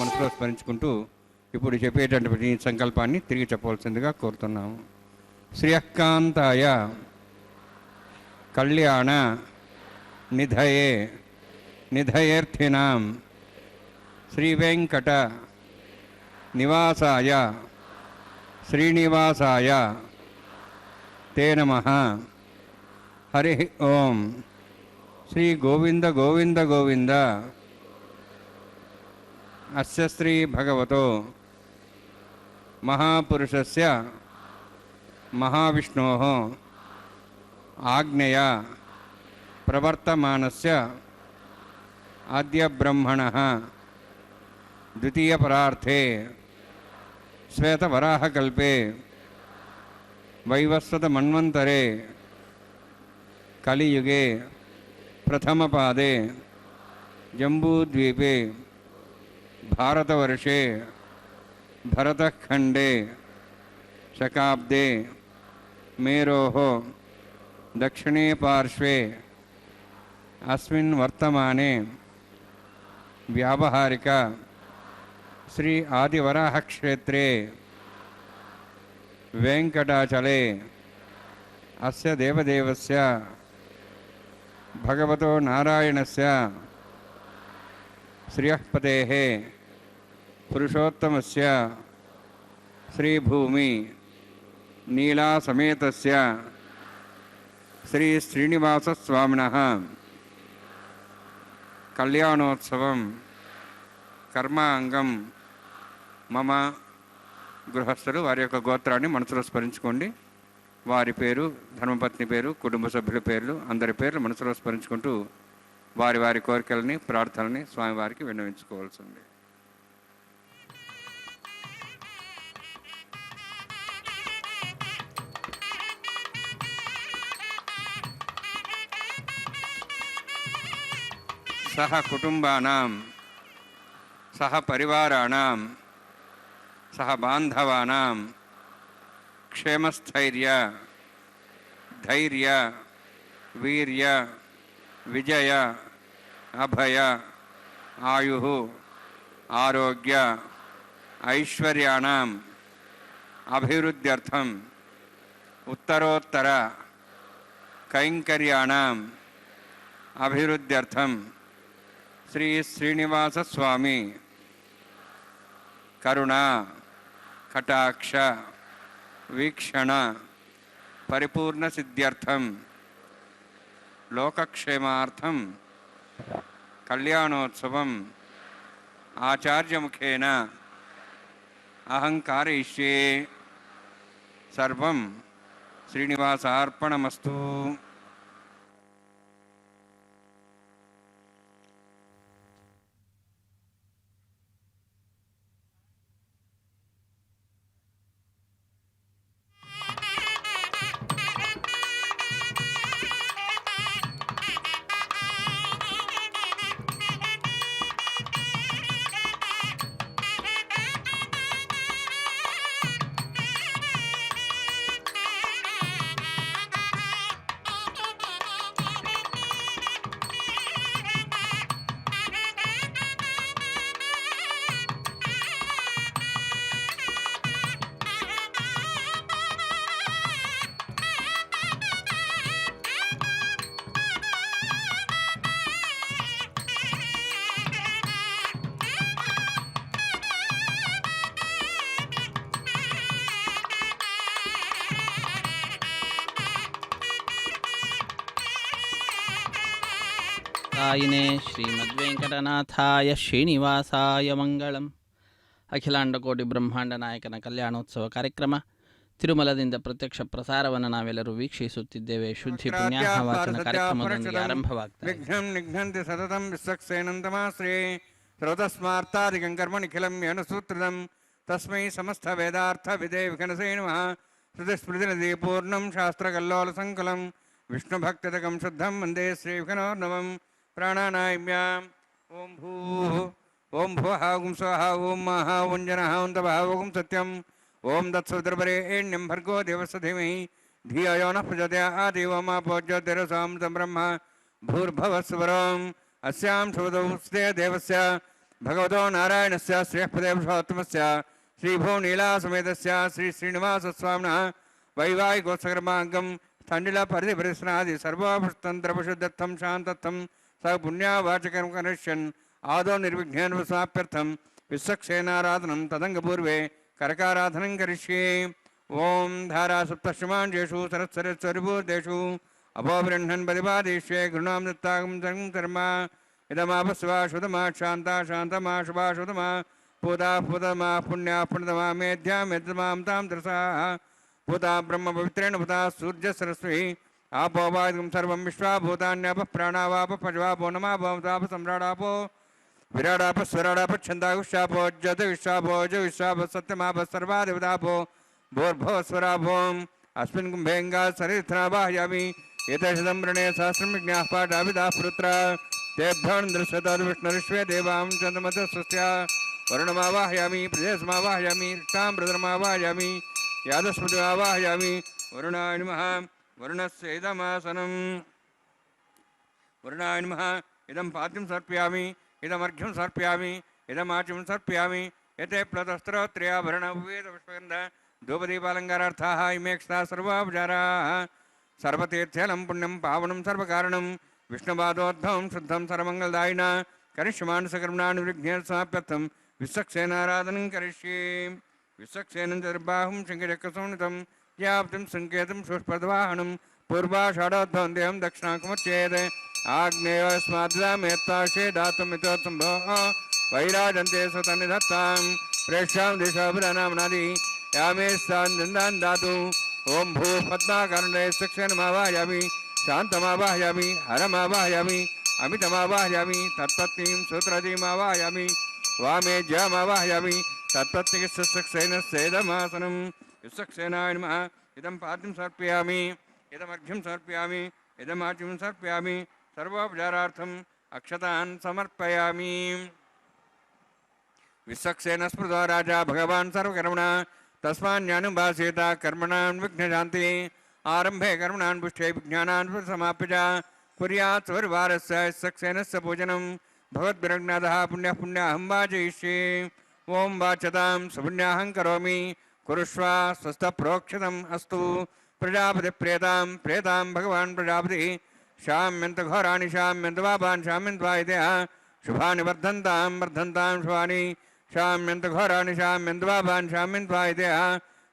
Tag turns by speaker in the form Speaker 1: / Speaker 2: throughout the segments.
Speaker 1: మనసులో స్మరించుకుంటూ ఇప్పుడు చెప్పేటటువంటి సంకల్పాన్ని తిరిగి చెప్పవలసిందిగా కోరుతున్నాము. శ్రియకాంతాయ కళ్యాణ నిధయే నిధయేర్థినాం శ్రీవేంకట నివాసాయ శ్రీనివాసాయ తే నమః. హరి ఓం. శ్రీ గోవింద గోవింద గోవింద. అస్య శ్రీ భగవతో మహాపురుషస్య మహావిష్ణోః ఆజ్ఞయ ప్రవర్తమానస్య ఆద్య బ్రహ్మణః ద్వితీయపరార్థే శ్వేతవరాహకల్పే వైవస్వతమన్వంతరే కలియుగే ప్రథమపాదే జంబూద్వీపే భారతవర్షే భరతఖండే శకాబ్దే మేరోః దక్షిణే పార్శ్వే అస్మిన్ వర్తమానే వ్యావహారిక శ్రీ ఆదివరాహక్షేత్రే వెంకటాచలే అస్య దేవదేవస్య భగవతో నారాయణస్య శ్రియఃపతేః పురుషోత్తమస్య శ్రీభూమి నీలాసమేతస్య శ్రీ శ్రీనివాసస్వామినః కళ్యాణోత్సవం కర్మాంగం మమ. గృహస్థులు వారి యొక్క గోత్రాన్ని మనసులో స్మరించుకోండి. వారి పేరు, ధర్మపత్ని పేరు, కుటుంబ సభ్యుల పేర్లు, అందరి పేర్లు మనసులో స్మరించుకుంటూ వారి వారి కోరికలని, ప్రార్థనని స్వామివారికి విన్నవించుకోవాల్సింది. సహ కుటుంబానాం సహ పరివారాణాం సహ బాంధవానాం క్షేమస్థైర్య ధైర్య వీర్య విజయ అభయ ఆయు ఆరోగ్య ఐశ్వర్యాణం అభివృద్ధ్యర్థం ఉత్తరోత్తర కైంకర్యాణం అభివృద్ధ్యర్థం శ్రీ శ్రీనివాసస్వామి కరుణ కటాక్ష వీక్షణ పరిపూర్ణ సిద్ధ్యర్థం లోకక్షేమార్థం కళ్యాణోత్సవం ఆచార్యముఖేన అహంకారయిష్యే. సర్వం శ్రీనివాసార్పణమస్తు.
Speaker 2: ఆయనే శ్రీమద్వేంకటనాథాయ శ్రీనివాసాయ మంಗಳಂ. ಅಖಿಲಾಂಡಕೋಟಿ ಬ್ರಹ್ಮಾಂಡ ನಾಯಕನ ಕಲ್ಯಾಣೋತ್ಸವ ಕಾರ್ಯಕ್ರಮ ತಿರುಮಲದಿಂದ ಪ್ರತ್ಯಕ್ಷ ಪ್ರಸಾರವನ್ನು ನಾವೆಲ್ಲರೂ ವೀಕ್ಷಿಸುತ್ತಿದ್ದೇವೆ. ಶುದ್ಧಿ ಪುಣ್ಯಾಹವಾಚನ ಕಾರ್ಯಕ್ರಮದೊಂದಿಗೆ ಆರಂಭವಾಗ್ತದೆ.
Speaker 1: ವಿಘ್ನಂ ನಿಘ್ನಂತಿ ಸತತಂ ವಿಶ್ವಕ್ಸೇನಂತಮಾಶ್ರೇ ಸರ್ವತಸ್ಮಾರ್ಥಾದಿಕಂ ಕರ್ಮ ನಿಖಿಲಂ ಯನುಸೂತ್ರದಂ ತಸ್ಮೈ ಸಮಸ್ತ ವೇದಾರ್ಥ ವಿದೇ ವಿಕನಸೇ ನಮಃ. ಶ್ರುತಿಸ್ಮೃತಿನದಿ ಪೂರ್ಣಂ ಶಾಸ್ತ್ರಕಲ್ಲೋಲ ಸಂಕಲಂ ವಿಷ್ಣುಭಕ್ತಿತಕಂ ಶುದ್ಧಂ ವಂದೇ ಶ್ರೀವಿಘ್ನೋರ್ನವಂ. ಪ್ರಾಣಾನಾಮ್ಯಾಂ ಓಂ ಭೂಃ ಓಂ ಭುವಃ ಓಂ ಸ್ವಃ ಓಂ ಮಹಃ ಓಂ ಜನಃ ಓಂ ತಪಃ ಓಂ ಸತ್ಯಂ ಓಂ ದತ್ಸವಿತೃವರೆಣ್ಯಂ ಭರ್ಗೋ ದೇವಸ್ಯ ಧೀಮಹಿ ಧಿಯೋ ಯೋ ನಃ ಪ್ರಚೋದಯಾತ್. ಓಮಾಪೋ ಜ್ಯೋತಿರಸಾಂ ಬ್ರಹ್ಮ ಭೂರ್ಭುವಃ ಸ್ವರಂ ಅಸ್ಯಾಂ ಶುಭದೌಸ್ತೆ ದೇವಸ್ಯ भगवतो नारायणस्य श्रेयःपदे पुरुषोत्तमस्य श्रीभुवनीलासमेतस्य श्री श्रीनिवासस्वामिनः वैवाहिकोत्सकर्माङ्गं स्थण्डिलपरिधिपरिस्नादि सर्वोपतन्त्रपशुदत्तं शान्तत्वं स पुण्यावाचकं करिष्यन् आदौ निर्विघ्नेन समाप्यर्थं विश्वक्सेनाराधनं तदङ्गपूर्वे करकाराधनं करिष्ये। ओं धारा सप्तशमांजेषु सरस्वरिभूतेषु अपोबृह्णन् प्रतिपादिष्ये गृणां दत्तागं धर्म इदमापस्वा शुतमा शान्ता शान्तमा शुभा शुतमा पूता पुतमा पुण्या पुण्यतमा मेध्या मेध्यमां तां दृशा पूता ब्रह्म पवित्रेण पुता सूर्य सरस्वती आपोवादिकं सर्वं विश्वा भूतान्याप प्राणावाप पजवापो नमा भवताप सम्राडापो विराडाप स्वराडाप छन्दागुष्यापो जत विश्वापो ज विश्वाप सत्यमाप सर्वादेवतापो भोर्भव स्वराभोम अस्मिन् कुम्भेङ्गा सरिथना बाह्यामि एतशतं वृणे सहस्रं विज्ञाः पाठाभिधाः पुत्र तेभ्यं दृश्यतद्विष्णुरिष्वे देवां चन्द्रमतस्वस्या वरुणमावाहयामि प्रदेशमावाहयामि ताम्रधर्मावाहयामि यादस्मृतिमावाहयामि वरुणाय नमः वरुणस्य इदमासनम् वरुणाय नमः इदं पाद्यं समर्पयामि इदमर्घ्यं समर्पयामि इदमाच्यं समर्पयामि एते प्लतस्त्रोत्र्याभरणवेदपुष्पगन्ध धूपदीपालङ्कारार्थाः इमेक्षता सर्वापचाराः सर्वतीर्थ्यलं पुण्यं पावनं सर्वकारणं विष्णुपादोद्भवं शुद्धं सर्वमङ्गलदायिना करिष्यमानसकर्मणानि विघ्नेन समाप्यर्थं विश्वक्सेनाराधनं करिष्ये। विश्वक्सेनं चतुर्बाहुं शङ्खचक्रसंहितं व्याप्तिं सङ्केतं सुष्पदवाहनं पूर्वाषाढोद्भवं देहं दक्षिणाकमुच्येत् आग्नेयोस्माद्दामेत्ताशे दातुमितोत्सम्भोः वैराजन्ते सुतनिधत्तां प्रेष्यां दिशाभिरानाम्नादि यामे स्थान् दातु ओं भू पद्माकर्णे शिक्षणमावाहयामि शान्तमावाहयामि हरमावाहयामि अमितमावाहयामि तत्पत्नीं सूत्रजीमावाहयामि वामे जयमावाहयामि तत्पत्नीसेदमासनं विश्वक्सेनाय नमः इदं पाद्यं समर्पयामि इदमर्घ्यं समर्पयामि इदमाच्यं समर्पयामि सर्वोपचारार्थम् अक्षतान् समर्पयामि। विश्वक्सेन स्मृतो राजा भगवान् सर्वकर्मणा तस्मान्यानुभासेत कर्मणान् विघ्नशान्ति आरम्भे कर्मणान् पुष्टे विज्ञानान् समाप्य च कुर्यात् स्वरिवारस्य विश्वक्सेनस्य पूजनं भगवद्भिरज्ञातः पुण्यः पुण्याहं वाचयिष्ये। ओं वाचतां सुपुण्याहं करोमि कुरुष्व स्वस्थप्रोक्षितम् अस्तु। प्रजापतिप्रेतां प्रेतां भगवान् प्रजापतिः शाम्यन्त घोराणि शाम्यन्त पापान् शाम्यन्त्वायतः शुभानि वर्धन्तां वर्धन्तां शुभानि शाम्यन्त घोराणि शाम्यन्त पापान् शाम्यन्त्वायतः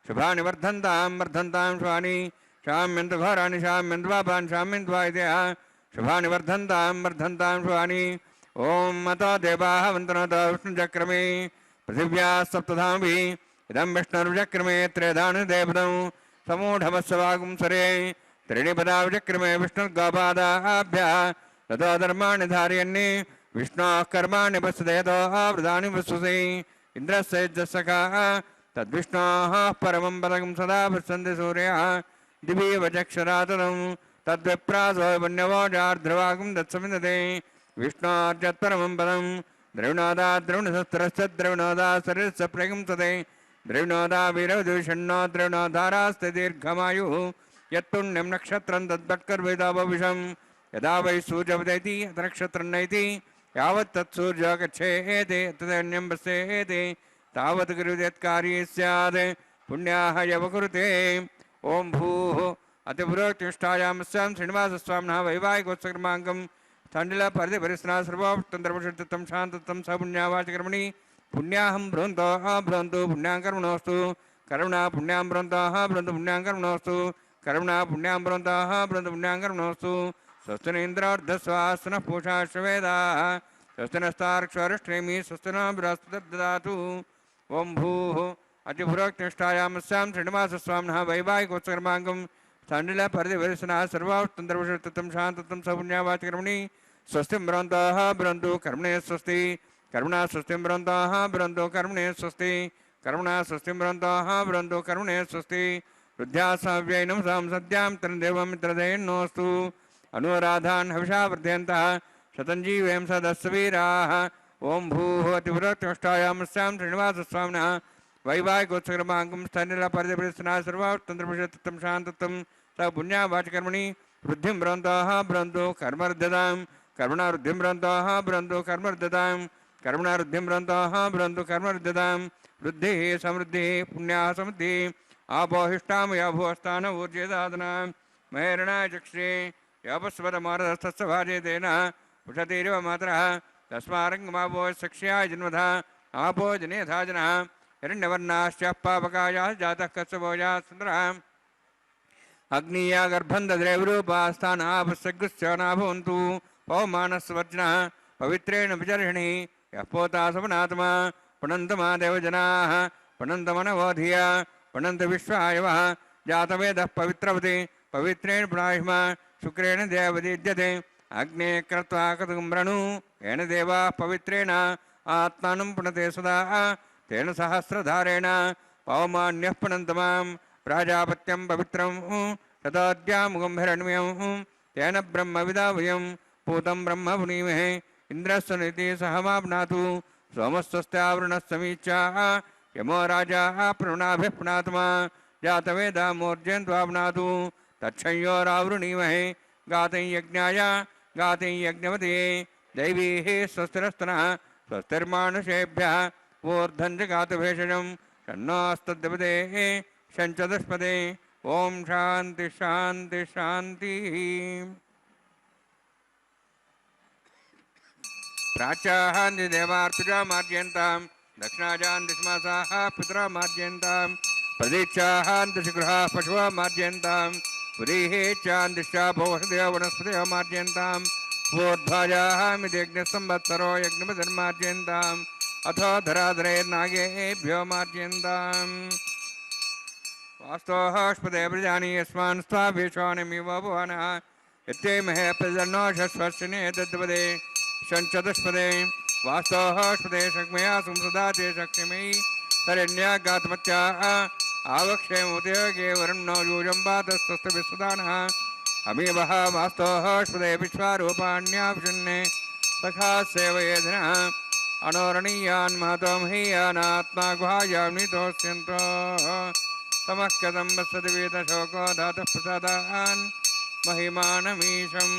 Speaker 1: शुभानि वर्धन्तां वर्धन्तां शुभानि शाम्यन्त घोराणि शाम्यन्त पापान् शाम्यन्त्वायतः शुभानि वर्धन्तां वर्धन्तां शुभानि। ओं अतो देवाः वन्दनोत विष्णुचक्रमे पृथिव्याः सप्तधामभिः इदं विष्णुर्चक्रमे त्रेधानि देवतं समूढमस्वागुंसरे त्रीणिपदा विचक्रमे विष्णुर्गोपादाभ्यः ततो धर्माणि धारयन्नि विष्णोः कर्माणि पश्यतो वृदानि वस्तुसि इन्द्रस्य यज्ञसखाः तद्विष्णोः परमं पदं सदा पश्यन्ति सूर्यः दिवीव चक्षुरातनं तद्विप्रासो वन्यवोजार्ध्रवागुं दत्समिन्दते विष्णोर्यत्परमं पदं द्रविणोदा द्रविणशस्त्रस्य द्रविणोदा शरीरस्य प्रगुंसते द्रविणोदा वीरविदूषण्णो द्रविणोधारास्ते दीर्घमायुः यत्पुण्यं नक्षत्रं तद्भट्कर्वेदावविषं यदा वै सूर्यवदति नक्षत्रं नैति यावत् तत्सूर्यो गच्छेते तदन्यं पश्येते तावत् कुरुदेत्कार्ये स्यात् पुण्याः यव कुरुते। ओं भूः अतिपुरोक्तिष्ठायामस्यां श्रीनिवासस्वामिनः वैवाहिकोत्सकर्माङ्गं स्थण्डिलपरिधिपरिस्ना सर्वोपतन्त्रपशुत्वं शान्तत्वं स पुण्यावाचकर्मणि पुण्याहं भ्रुवन्तो भ्रुवन्तु पुण्यां कर्मणोऽस्तु कर्मणा पुण्यां भ्रुवन्तः भ्रुवन्तु पुण्यां कर्मणोऽस्तु कर्मणा पुण्यां भ्रुवन्तः भ्रुवन्तु पुण्यां कर्मणोऽस्तु। स्वस्ति न इन्द्रार्धस्वास्तनः पूषा श्वेदाः स्वस्ति नस्तार्क्ष्वरिष्ठेमि स्वस्ति न बृहस्पतिर्ददातु। ओं भूः अतिपुरोक्तिष्ठायामस्यां श्रीनिवासस्वामिनः वैवाहिकोत्सकर्माङ्गं स्थण्डिलपरिधिपरिस्ना सर्वोपतन्त्रपशुत्वं शान्तत्वं स पुण्यावाचकर्मणि स्वस्तिं भ्रुवन्तः भ्रुवन्तु कर्मणे स्वस्ति कर्मणा स्वस्तिं भ्रुवन्तः भ्रुवन्तु कर्मणे स्वस्ति कर्मणा स्वस्तिं भ्रुवन्तः भ्रुवन्तु कर्मणे स्वस्ति। रुद्ध्यासाव्यैनं सां सद्यां तन्देवं मित्रदेन्नोऽस्तु अनुराधान् हविषा वर्धयन्तः शतञ्जीवें सदस्वीराः। ओं भूः अतिपुरोक्तिष्ठायामस्यां श्रीनिवासस्वामिनः वैवाहिकोत्सकर्माङ्गं स्थण्डिलपरिधिपरिस्ना सर्वोपतन्त्रपशुत्वं शान्तत्वं स पुण्यावाचकर्मणि वृद्धिं भ्रुवन्तः भ्रुवन्तु कर्मर्दतां कर्मणा वृद्धिं भ्रुवन्तः भ्रुवन्तु कर्मर्दतां कर्मणा वृद्धिं ब्रवन्तः ब्रवन्तु कर्मवृद्धितां वृद्धिः समृद्धिः पुण्याः समृद्धिः आपोहिष्टामया भुवस्तान ऊर्जेदादनां महेरणाय चक्षे यापस्वरमारधस्तस्य भाजेतेन पुषतीरिव मातरः तस्मारङ्गमापो सक्ष्याय जन्मधा आपो जनेथा जनः हिरण्यवर्णाश्च पापकायाः जातः कच्छपोजाः सुन्दरः अग्नीया गर्भं दद्रेवरूपास्थानापसग्गुश्च नाभवन्तु पवमानस्वर्जनः पवित्रेण विचर्षणि यः पोता समनात्मा पुनन्तमा देवजनाः पुनन्तमनवोधिया पुनन्त विश्वायवः जातवेदः पवित्रवति पवित्रेण पुनाहिमा शुक्रेण देवदीज्यते अग्ने कृत्वा कतुम्रणु येन देवाः पवित्रेण आत्मानं पुनते सदा तेन सहस्रधारेण पवमान्यः पुनन्तमां प्राजापत्यं पवित्रं तदाद्यामुगं हिरण्मयं तेन ब्रह्मविदावयं पूतं ब्रह्म पुनीमहे इन्द्रस्य नीति सहमाप्नातु सोमस्वस्त्यावृणस्समीक्षा यमो राजा प्रणुनाभिः पुनात्मा जातवेदा मूर्जयन्त्वाप्नातु तच्छंयोरावृणीमहे गातं यज्ञाय गातं यज्ञवते दैवीः स्वस्तिरस्तनः स्वस्तिर्मानुषेभ्यः ऊर्ध्वं च गातभेषजं षण्णोऽस्तद्यपदे शञ्चदस्पदे ओम शांति शांति शांति। प्राच्याहान्ति देवार्तुजा मार्जयन्तां दक्षिणाजान्ति स्मासाः पितरा मार्जयन्तां प्रदीक्षाहान्ति शिखराः पशवः मार्जयन्तां पुरीः चान्तिश्चापो वसुदेव वनस्पतयः मार्जयन्तां पूर्ध्वाजाहामित्यज्ञसंवत्सरो यज्ञपतिर्मार्जयन्ताम् अथो धराधरैर्नागेभ्यो मार्जयन्ताम् वास्तोःस्पदे प्रजानि यस्मान् स्वाभिश्वानिमिव भुवनः यत्तेमहे प्रजन्नो षष्वर्षिणे दद्वदे शञ्चतुष्पदे वास्तोःस्पदे शक्मया संसदाते शक्तिमयि शरण्यागातमत्याः आवक्षेमुदयोगे वरुणो यूजम्बातस्तस्तविस्वदानः अमीवः वास्तोःस्पदे विश्वारूपाण्याभिषन्ने सखा सेवयेधिनः अनोरणीयान् महतो महीयानात्मा गुहायां नीतोऽस्यन्तो तमः कथं वसति वेदशोको धातः प्रसादान् महिमानमीशम्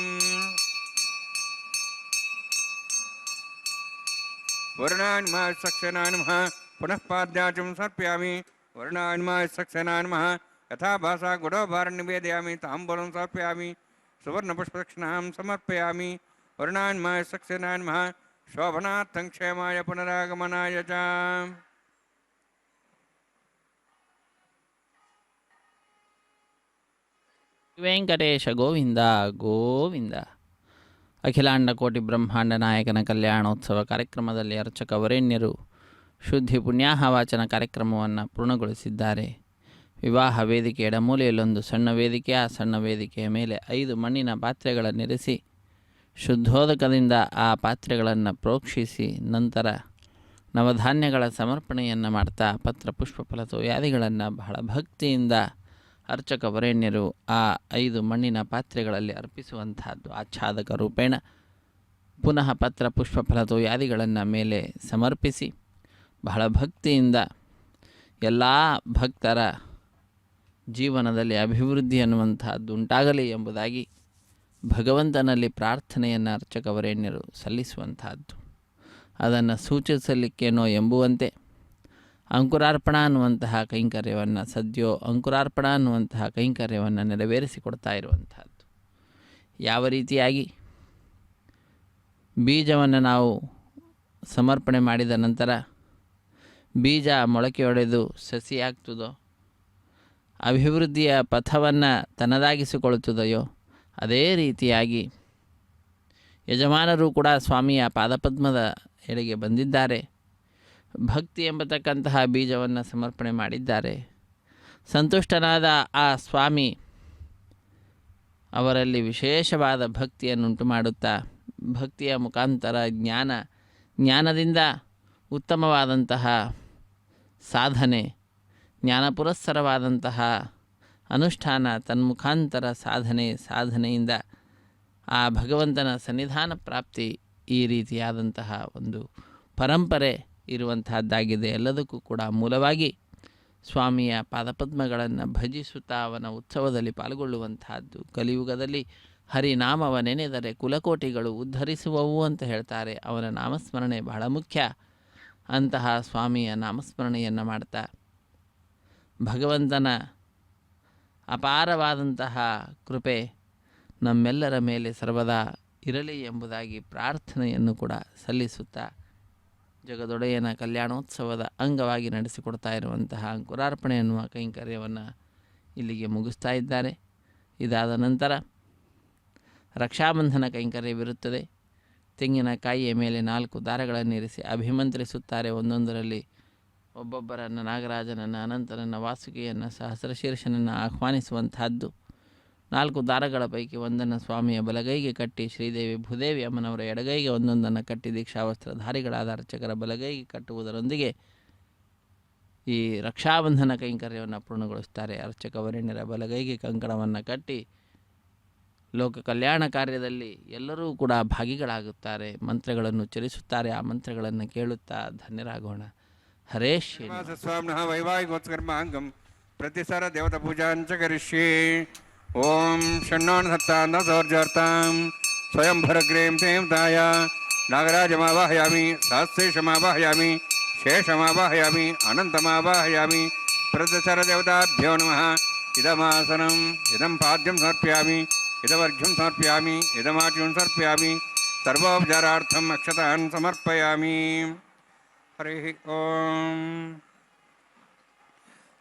Speaker 1: वर्णान्माय सक्सेनाय नमः पुनः पाद्याचं समर्पयामि वर्णान्माय सक्सेनाय नमः यथा भाषा गुडोभारं निवेदयामि ताम्बूलं समर्पयामि सुवर्णपुष्पदक्षिणां समर्पयामि वर्णान्माय सक्सेनाय नमः शोभनार्थं क्षेमाय पुनरागमनाय च
Speaker 2: ವೆಂಕಟೇಶ ಗೋವಿಂದ ಗೋವಿಂದ. ಅಖಿಲಾಂಡ ಕೋಟಿ ಬ್ರಹ್ಮಾಂಡ ನಾಯಕನ ಕಲ್ಯಾಣೋತ್ಸವ ಕಾರ್ಯಕ್ರಮದಲ್ಲಿ ಅರ್ಚಕ ವರೇಣ್ಯರು ಶುದ್ಧಿ ಪುಣ್ಯಾಹವಾಚನ ಕಾರ್ಯಕ್ರಮವನ್ನು ಪೂರ್ಣಗೊಳಿಸಿದ್ದಾರೆ. ವಿವಾಹ ವೇದಿಕೆ ಎಡಮೂಲೆಯಲ್ಲೊಂದು ಸಣ್ಣ ವೇದಿಕೆ, ಆ ಸಣ್ಣ ವೇದಿಕೆಯ ಮೇಲೆ 5 ಮಣ್ಣಿನ ಪಾತ್ರೆಗಳನ್ನಿರಿಸಿ ಶುದ್ಧೋದಕದಿಂದ ಆ ಪಾತ್ರೆಗಳನ್ನು ಪ್ರೋಕ್ಷಿಸಿ ನಂತರ ನವಧಾನ್ಯಗಳ ಸಮರ್ಪಣೆಯನ್ನು ಮಾಡ್ತಾ ಪತ್ರ ಪುಷ್ಪ ಫಲತೋಯಾದಿಗಳನ್ನು ಬಹಳ ಭಕ್ತಿಯಿಂದ ಅರ್ಚಕ ವರೇಣ್ಯರು ಆ 5 ಮಣ್ಣಿನ ಪಾತ್ರೆಗಳಲ್ಲಿ ಅರ್ಪಿಸುವಂತಹದ್ದು ಆಚ್ಛಾದಕ ರೂಪೇಣ. ಪುನಃ ಪತ್ರ ಪುಷ್ಪ ಫಲತೋಯಾದಿಗಳನ್ನು ಮೇಲೆ ಸಮರ್ಪಿಸಿ ಬಹಳ ಭಕ್ತಿಯಿಂದ ಎಲ್ಲ ಭಕ್ತರ ಜೀವನದಲ್ಲಿ ಅಭಿವೃದ್ಧಿ ಅನ್ನುವಂತಹದ್ದು ಉಂಟಾಗಲಿ ಎಂಬುದಾಗಿ ಭಗವಂತನಲ್ಲಿ ಪ್ರಾರ್ಥನೆಯನ್ನು ಅರ್ಚಕ ವರೇಣ್ಯರು ಸಲ್ಲಿಸುವಂತಹದ್ದು. ಅದನ್ನು ಸೂಚಿಸಲಿಕ್ಕೇನೋ ಎಂಬುವಂತೆ ಅಂಕುರಾರ್ಪಣ ಅನ್ನುವಂತಹ ಕೈಂಕರ್ಯವನ್ನು ಸದ್ಯೋ ಅಂಕುರಾರ್ಪಣ ಅನ್ನುವಂತಹ ಕೈಂಕರ್ಯವನ್ನು ನೆರವೇರಿಸಿಕೊಡ್ತಾ ಇರುವಂತಹದ್ದು. ಯಾವ ರೀತಿಯಾಗಿ ಬೀಜವನ್ನು ನಾವು ಸಮರ್ಪಣೆ ಮಾಡಿದ ನಂತರ ಬೀಜ ಮೊಳಕೆಯೊಡೆದು ಸಸಿಯಾಗ್ತದೋ, ಅಭಿವೃದ್ಧಿಯ ಪಥವನ್ನು ತನ್ನದಾಗಿಸಿಕೊಳ್ಳುತ್ತದೆಯೋ, ಅದೇ ರೀತಿಯಾಗಿ ಯಜಮಾನರು ಕೂಡ ಸ್ವಾಮಿಯ ಪಾದಪದ್ಮದ ಎಡೆಗೆ ಬಂದಿದ್ದಾರೆ. ಭಕ್ತಿ ಎಂಬತಕ್ಕಂತಹ ಬೀಜವನ್ನು ಸಮರ್ಪಣೆ ಮಾಡಿದ್ದಾರೆ. ಸಂತುಷ್ಟನಾದ ಆ ಸ್ವಾಮಿ ಅವರಲ್ಲಿ ವಿಶೇಷವಾದ ಭಕ್ತಿಯನ್ನುಂಟು ಮಾಡುತ್ತಾ ಭಕ್ತಿಯ ಮುಖಾಂತರ ಜ್ಞಾನದಿಂದ ಉತ್ತಮವಾದಂತಹ ಸಾಧನೆ, ಜ್ಞಾನ ಪುರಸ್ಸರವಾದಂತಹ ಅನುಷ್ಠಾನ, ತನ್ಮುಖಾಂತರ ಸಾಧನೆಯಿಂದ ಆ ಭಗವಂತನ ಸನ್ನಿಧಾನ ಪ್ರಾಪ್ತಿ, ಈ ರೀತಿಯಾದಂತಹ ಒಂದು ಪರಂಪರೆ ಇರುವಂತಹದ್ದಾಗಿದೆ. ಎಲ್ಲದಕ್ಕೂ ಕೂಡ ಮೂಲವಾಗಿ ಸ್ವಾಮಿಯ ಪಾದಪದ್ಮಗಳನ್ನು ಭಜಿಸುತ್ತಾ ಅವನ ಉತ್ಸವದಲ್ಲಿ ಪಾಲ್ಗೊಳ್ಳುವಂತಹದ್ದು. ಕಲಿಯುಗದಲ್ಲಿ ಹರಿನಾಮವ ನೆನೆದರೆ ಕುಲಕೋಟಿಗಳು ಉದ್ಧರಿಸುವವು ಅಂತ ಹೇಳ್ತಾರೆ. ಅವನ ನಾಮಸ್ಮರಣೆ ಬಹಳ ಮುಖ್ಯ. ಅಂತಹ ಸ್ವಾಮಿಯ ನಾಮಸ್ಮರಣೆಯನ್ನು ಮಾಡ್ತಾ ಭಗವಂತನ ಅಪಾರವಾದಂತಹ ಕೃಪೆ ನಮ್ಮೆಲ್ಲರ ಮೇಲೆ ಸರ್ವದಾ ಇರಲಿ ಎಂಬುದಾಗಿ ಪ್ರಾರ್ಥನೆಯನ್ನು ಕೂಡ ಸಲ್ಲಿಸುತ್ತಾ ಜಗದೊಡೆಯನ ಕಲ್ಯಾಣೋತ್ಸವದ ಅಂಗವಾಗಿ ನಡೆಸಿಕೊಡ್ತಾ ಇರುವಂತಹ ಅಂಕುರಾರ್ಪಣೆ ಎನ್ನುವ ಕೈಂಕರ್ಯವನ್ನು ಇಲ್ಲಿಗೆ ಮುಗಿಸ್ತಾ ಇದ್ದಾರೆ. ಇದಾದ ನಂತರ ರಕ್ಷಾಬಂಧನ ಕೈಂಕರ್ಯವಿರುತ್ತದೆ. ತೆಂಗಿನಕಾಯಿಯ ಮೇಲೆ 4 ದಾರಗಳನ್ನಿರಿಸಿ ಅಭಿಮಂತ್ರಿಸುತ್ತಾರೆ. ಒಂದೊಂದರಲ್ಲಿ ಒಬ್ಬೊಬ್ಬರನ್ನು, ನಾಗರಾಜನನ್ನು, ಅನಂತನನ್ನು, ವಾಸುಕಿಯನ್ನು, ಸಹಸ್ರಶೀರ್ಷನನ್ನು ಆಹ್ವಾನಿಸುವಂತಹದ್ದು. 4 ದಾರಗಳ ಪೈಕಿ ಒಂದನ್ನು ಸ್ವಾಮಿಯ ಬಲಗೈಗೆ ಕಟ್ಟಿ, ಶ್ರೀದೇವಿ ಭೂದೇವಿ ಅಮ್ಮನವರ ಎಡಗೈಗೆ ಒಂದೊಂದನ್ನು ಕಟ್ಟಿ, ದೀಕ್ಷಾವಸ್ತ್ರಧಾರಿಗಳಾದ ಅರ್ಚಕರ ಬಲಗೈಗೆ ಕಟ್ಟುವುದರೊಂದಿಗೆ ಈ ರಕ್ಷಾಬಂಧನ ಕೈಂಕರ್ಯವನ್ನು ಪೂರ್ಣಗೊಳಿಸ್ತಾರೆ. ಅರ್ಚಕ ವರೆಣ್ಯರ ಬಲಗೈಗೆ ಕಂಕಣವನ್ನು ಕಟ್ಟಿ ಲೋಕ ಕಲ್ಯಾಣ ಕಾರ್ಯದಲ್ಲಿ ಎಲ್ಲರೂ ಕೂಡ ಭಾಗಿಗಳಾಗುತ್ತಾರೆ. ಮಂತ್ರಗಳನ್ನು ಉಚ್ಚರಿಸುತ್ತಾರೆ. ಆ ಮಂತ್ರಗಳನ್ನು ಕೇಳುತ್ತಾ ಧನ್ಯರಾಗೋಣ. ಹರೇ
Speaker 1: ಸ್ವಾಮಿನಃ ವೈವಾಹಿಕೋತ್ಕರ್ಮಾಂಗಂ ಪ್ರತಿಸರ ದೇವತಾ ಪೂಜಾಂಚ ಕರಿಷ್ಯೆ. ಓಂ ಷಣ್ಣೋಣ ಸತ್ತಾನ್ನ ಸೌರ್ಜಾರ್ತಾಂ ಸ್ವಯಂಭರಗ್ರೇಂ ದೇವತಾಯ ನಾಗರಾಜಮಾವಾಹಯಾಮಿ, ಸಹಸ್ರೇಶಮಾವಾಹಯಾಮಿ, ಶೇಷಮಾವಾಹಯಾಮಿ, ಅನಂತಮಾವಾಹಯಾಮಿ. ಪ್ರತಿಸರ ದೇವತಾಭ್ಯೋ ನಮಃ. ಇದಮಾಸನಂ ಇದಂ ಪಾದ್ಯಂ ಸಮರ್ಪಯಾಮಿ, ಇದಮರ್ಘ್ಯಂ ಸಮರ್ಪಯಾಮಿ, ಇದಮಾಚ್ಯಂ ಸಮರ್ಪಯಾಮಿ. ಸರ್ವೋಪಚಾರಾರ್ಥಂ ಅಕ್ಷತಾನ್ ಸಮರ್ಪಯಾಮಿ. ಹರಿ ಓಂ.